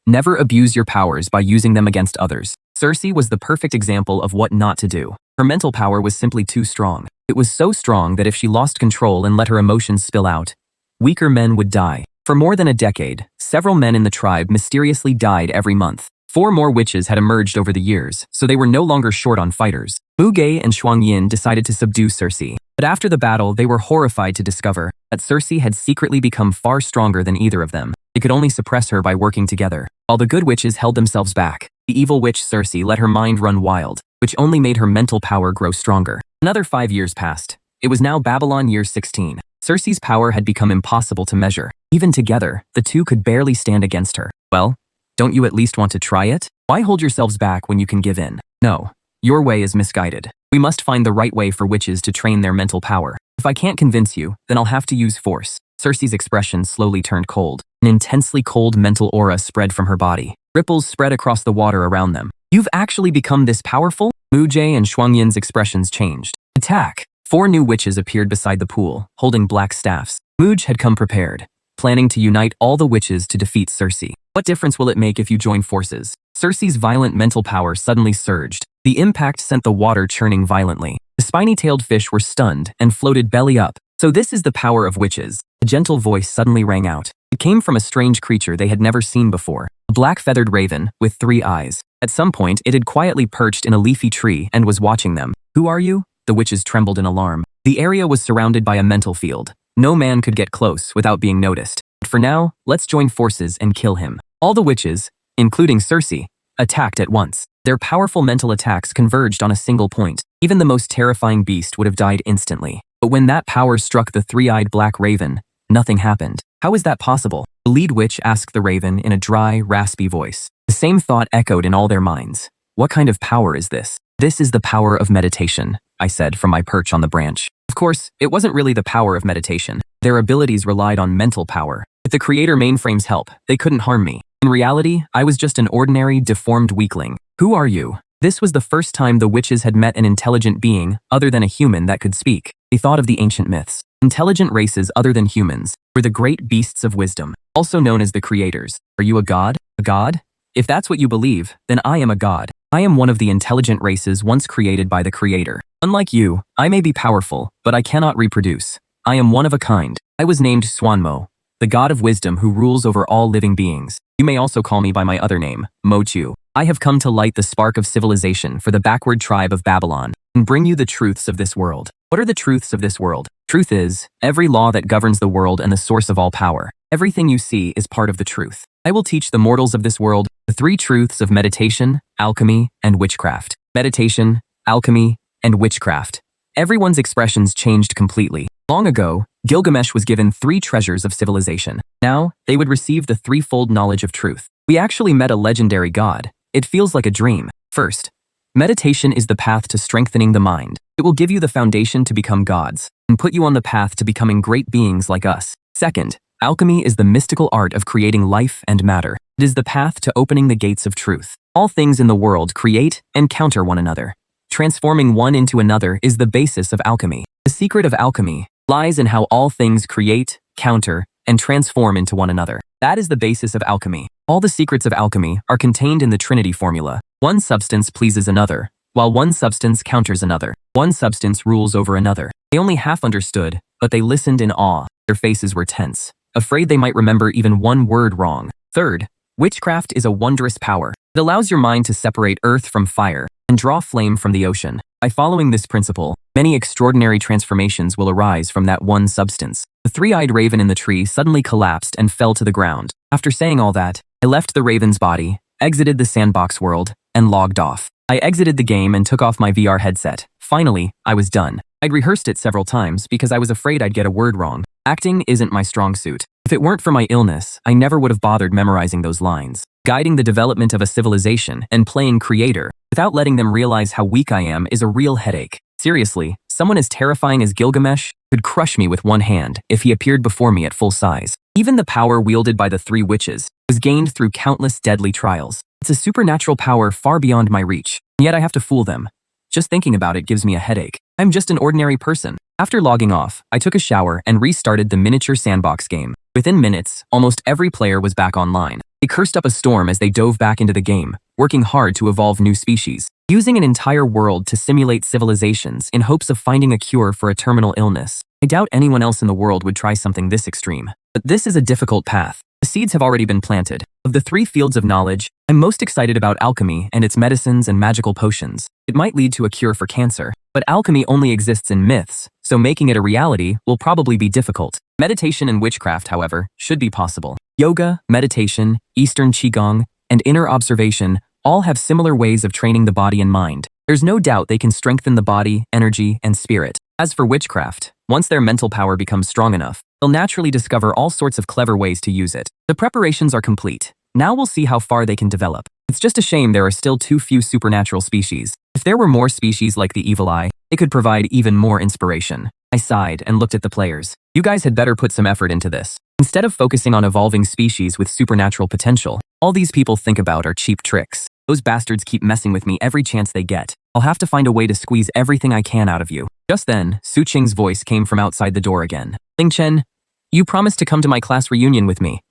never abuse your powers by using them against others. Circe was the perfect example of what not to do. Her mental power was simply too strong. It was so strong that if she lost control and let her emotions spill out, weaker men would die. For more than a decade, several men in the tribe mysteriously died every month. 4 more witches had emerged over the years, so they were no longer short on fighters. Muge and Shuangyin decided to subdue Circe, but after the battle, they were horrified to discover that Circe had secretly become far stronger than either of them. They could only suppress her by working together. While the good witches held themselves back, the evil witch Circe let her mind run wild, which only made her mental power grow stronger. Another 5 years passed. It was now Babylon year 16. Circe's power had become impossible to measure. Even together, the 2 could barely stand against her. Well, don't you at least want to try it? Why hold yourselves back when you can give in? No, your way is misguided. We must find the right way for witches to train their mental power. If I can't convince you, then I'll have to use force. Circe's expression slowly turned cold. An intensely cold mental aura spread from her body. Ripples spread across the water around them. You've actually become this powerful? Muge and Shuangyin's expressions changed. Attack! 4 new witches appeared beside the pool, holding black staffs. Muj had come prepared, planning to unite all the witches to defeat Circe. What difference will it make if you join forces? Circe's violent mental power suddenly surged. The impact sent the water churning violently. The spiny-tailed fish were stunned and floated belly up. So this is the power of witches. A gentle voice suddenly rang out. It came from a strange creature they had never seen before. A black-feathered raven with 3 eyes. At some point, it had quietly perched in a leafy tree and was watching them. Who are you? The witches trembled in alarm. The area was surrounded by a mental field. No man could get close without being noticed. But for now, let's join forces and kill him. All the witches, including Circe, attacked at once. Their powerful mental attacks converged on a single point. Even the most terrifying beast would have died instantly. But when that power struck the 3-eyed black raven, nothing happened. How is that possible? The lead witch asked the raven in a dry, raspy voice. The same thought echoed in all their minds. What kind of power is this? This is the power of meditation, I said from my perch on the branch. Of course, it wasn't really the power of meditation. Their abilities relied on mental power. With the creator mainframe's help, they couldn't harm me. In reality, I was just an ordinary, deformed weakling. Who are you? This was the first time the witches had met an intelligent being, other than a human, that could speak. They thought of the ancient myths. Intelligent races other than humans were the great beasts of wisdom, also known as the creators. Are you a god? A god? If that's what you believe, then I am a god. I am one of the intelligent races once created by the creator. Unlike you, I may be powerful, but I cannot reproduce. I am one of a kind. I was named Swanmo, the god of wisdom who rules over all living beings. You may also call me by my other name, Mochu. I have come to light the spark of civilization for the backward tribe of Babylon and bring you the truths of this world. What are the truths of this world? Truth is, every law that governs the world and the source of all power. Everything you see is part of the truth. I will teach the mortals of this world the three truths of meditation, alchemy, and witchcraft. Meditation, alchemy, and witchcraft. Everyone's expressions changed completely. Long ago, Gilgamesh was given 3 treasures of civilization. Now, they would receive the threefold knowledge of truth. We actually met a legendary god. It feels like a dream. First, meditation is the path to strengthening the mind. It will give you the foundation to become gods and put you on the path to becoming great beings like us. Second, alchemy is the mystical art of creating life and matter. It is the path to opening the gates of truth. All things in the world create and counter one another. Transforming one into another is the basis of alchemy. The secret of alchemy lies in how all things create, counter, and transform into one another. That is the basis of alchemy. All the secrets of alchemy are contained in the Trinity formula. One substance pleases another, while one substance counters another. One substance rules over another. They only half understood, but they listened in awe. Their faces were tense, afraid they might remember even one word wrong. Third, witchcraft is a wondrous power. It allows your mind to separate earth from fire and draw flame from the ocean. By following this principle, many extraordinary transformations will arise from that one substance. The three-eyed raven in the tree suddenly collapsed and fell to the ground. After saying all that, I left the raven's body, exited the Sandbox world, and logged off. I exited the game and took off my VR headset. Finally, I was done. I'd rehearsed it several times because I was afraid I'd get a word wrong. Acting isn't my strong suit. If it weren't for my illness, I never would have bothered memorizing those lines. Guiding the development of a civilization and playing creator without letting them realize how weak I am is a real headache. Seriously, someone as terrifying as Gilgamesh could crush me with one hand if he appeared before me at full size. Even the power wielded by the 3 witches was gained through countless deadly trials. It's a supernatural power far beyond my reach, and yet I have to fool them. Just thinking about it gives me a headache. I'm just an ordinary person. After logging off, I took a shower and restarted the miniature Sandbox game. Within minutes, almost every player was back online. They cursed up a storm as they dove back into the game, working hard to evolve new species, using an entire world to simulate civilizations in hopes of finding a cure for a terminal illness. I doubt anyone else in the world would try something this extreme. But this is a difficult path. The seeds have already been planted. Of the 3 fields of knowledge, I'm most excited about alchemy and its medicines and magical potions. It might lead to a cure for cancer, but alchemy only exists in myths, so making it a reality will probably be difficult. Meditation and witchcraft, however, should be possible. Yoga, meditation, Eastern Qigong, and inner observation all have similar ways of training the body and mind. There's no doubt they can strengthen the body, energy, and spirit. As for witchcraft, once their mental power becomes strong enough, they'll naturally discover all sorts of clever ways to use it. The preparations are complete. Now we'll see how far they can develop. It's just a shame there are still too few supernatural species. If there were more species like the Evil Eye, it could provide even more inspiration. I sighed and looked at the players. You guys had better put some effort into this. Instead of focusing on evolving species with supernatural potential, all these people think about are cheap tricks. Those bastards keep messing with me every chance they get. I'll have to find a way to squeeze everything I can out of you. Just then, Su Qing's voice came from outside the door again. Ling Chen, you promised to come to my class reunion with me.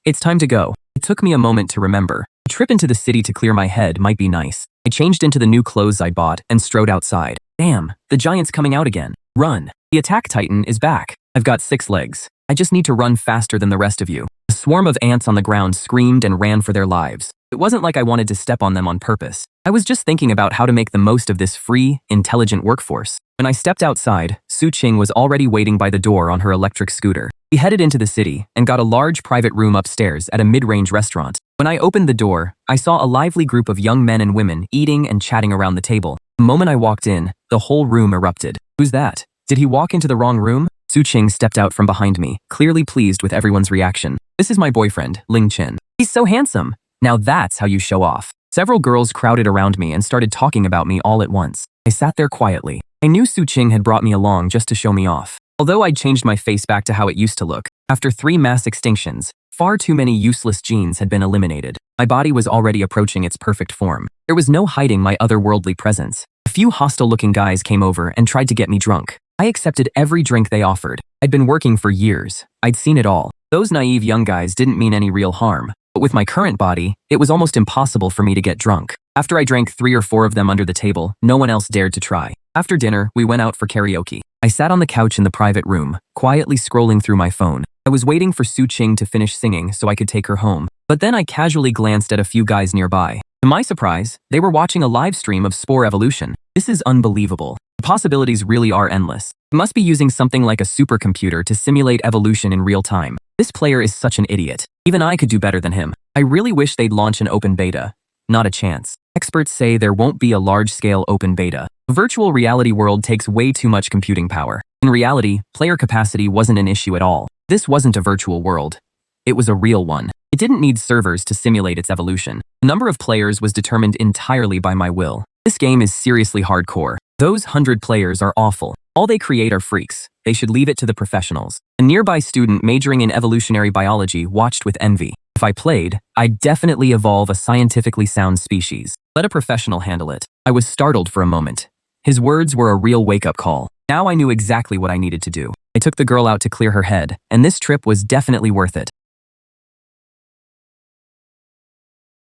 It's time to go. It took me a moment to remember. A trip into the city to clear my head might be nice. I changed into the new clothes I bought and strode outside. Damn, the giant's coming out again. Run. The attack titan is back. I've got 6 legs. I just need to run faster than the rest of you. A swarm of ants on the ground screamed and ran for their lives. It wasn't like I wanted to step on them on purpose. I was just thinking about how to make the most of this free, intelligent workforce. When I stepped outside, Su Qing was already waiting by the door on her electric scooter. We headed into the city and got a large private room upstairs at a mid-range restaurant. When I opened the door, I saw a lively group of young men and women eating and chatting around the table. The moment I walked in, the whole room erupted. Who's that? Did he walk into the wrong room? Su Qing stepped out from behind me, clearly pleased with everyone's reaction. This is my boyfriend, Ling Chen. He's so handsome. Now that's how you show off. Several girls crowded around me and started talking about me all at once. I sat there quietly. I knew Su Qing had brought me along just to show me off. Although I'd changed my face back to how it used to look, after 3 mass extinctions, far too many useless genes had been eliminated. My body was already approaching its perfect form. There was no hiding my otherworldly presence. A few hostile-looking guys came over and tried to get me drunk. I accepted every drink they offered. I'd been working for years. I'd seen it all. Those naive young guys didn't mean any real harm. But with my current body, it was almost impossible for me to get drunk. After I drank 3 or 4 of them under the table, no one else dared to try. After dinner, we went out for karaoke. I sat on the couch in the private room, quietly scrolling through my phone. I was waiting for Su Qing to finish singing so I could take her home. But then I casually glanced at a few guys nearby. To my surprise, they were watching a live stream of spore evolution. This is unbelievable. The possibilities really are endless. It must be using something like a supercomputer to simulate evolution in real time. This player is such an idiot. Even I could do better than him. I really wish they'd launch an open beta. Not a chance. Experts say there won't be a large-scale open beta. The virtual reality world takes way too much computing power. In reality, player capacity wasn't an issue at all. This wasn't a virtual world. It was a real one. It didn't need servers to simulate its evolution. The number of players was determined entirely by my will. This game is seriously hardcore. Those 100 players are awful. All they create are freaks. They should leave it to the professionals. A nearby student majoring in evolutionary biology watched with envy. If I played, I'd definitely evolve a scientifically sound species. Let a professional handle it. I was startled for a moment. His words were a real wake-up call. Now I knew exactly what I needed to do. I took the girl out to clear her head, and this trip was definitely worth it.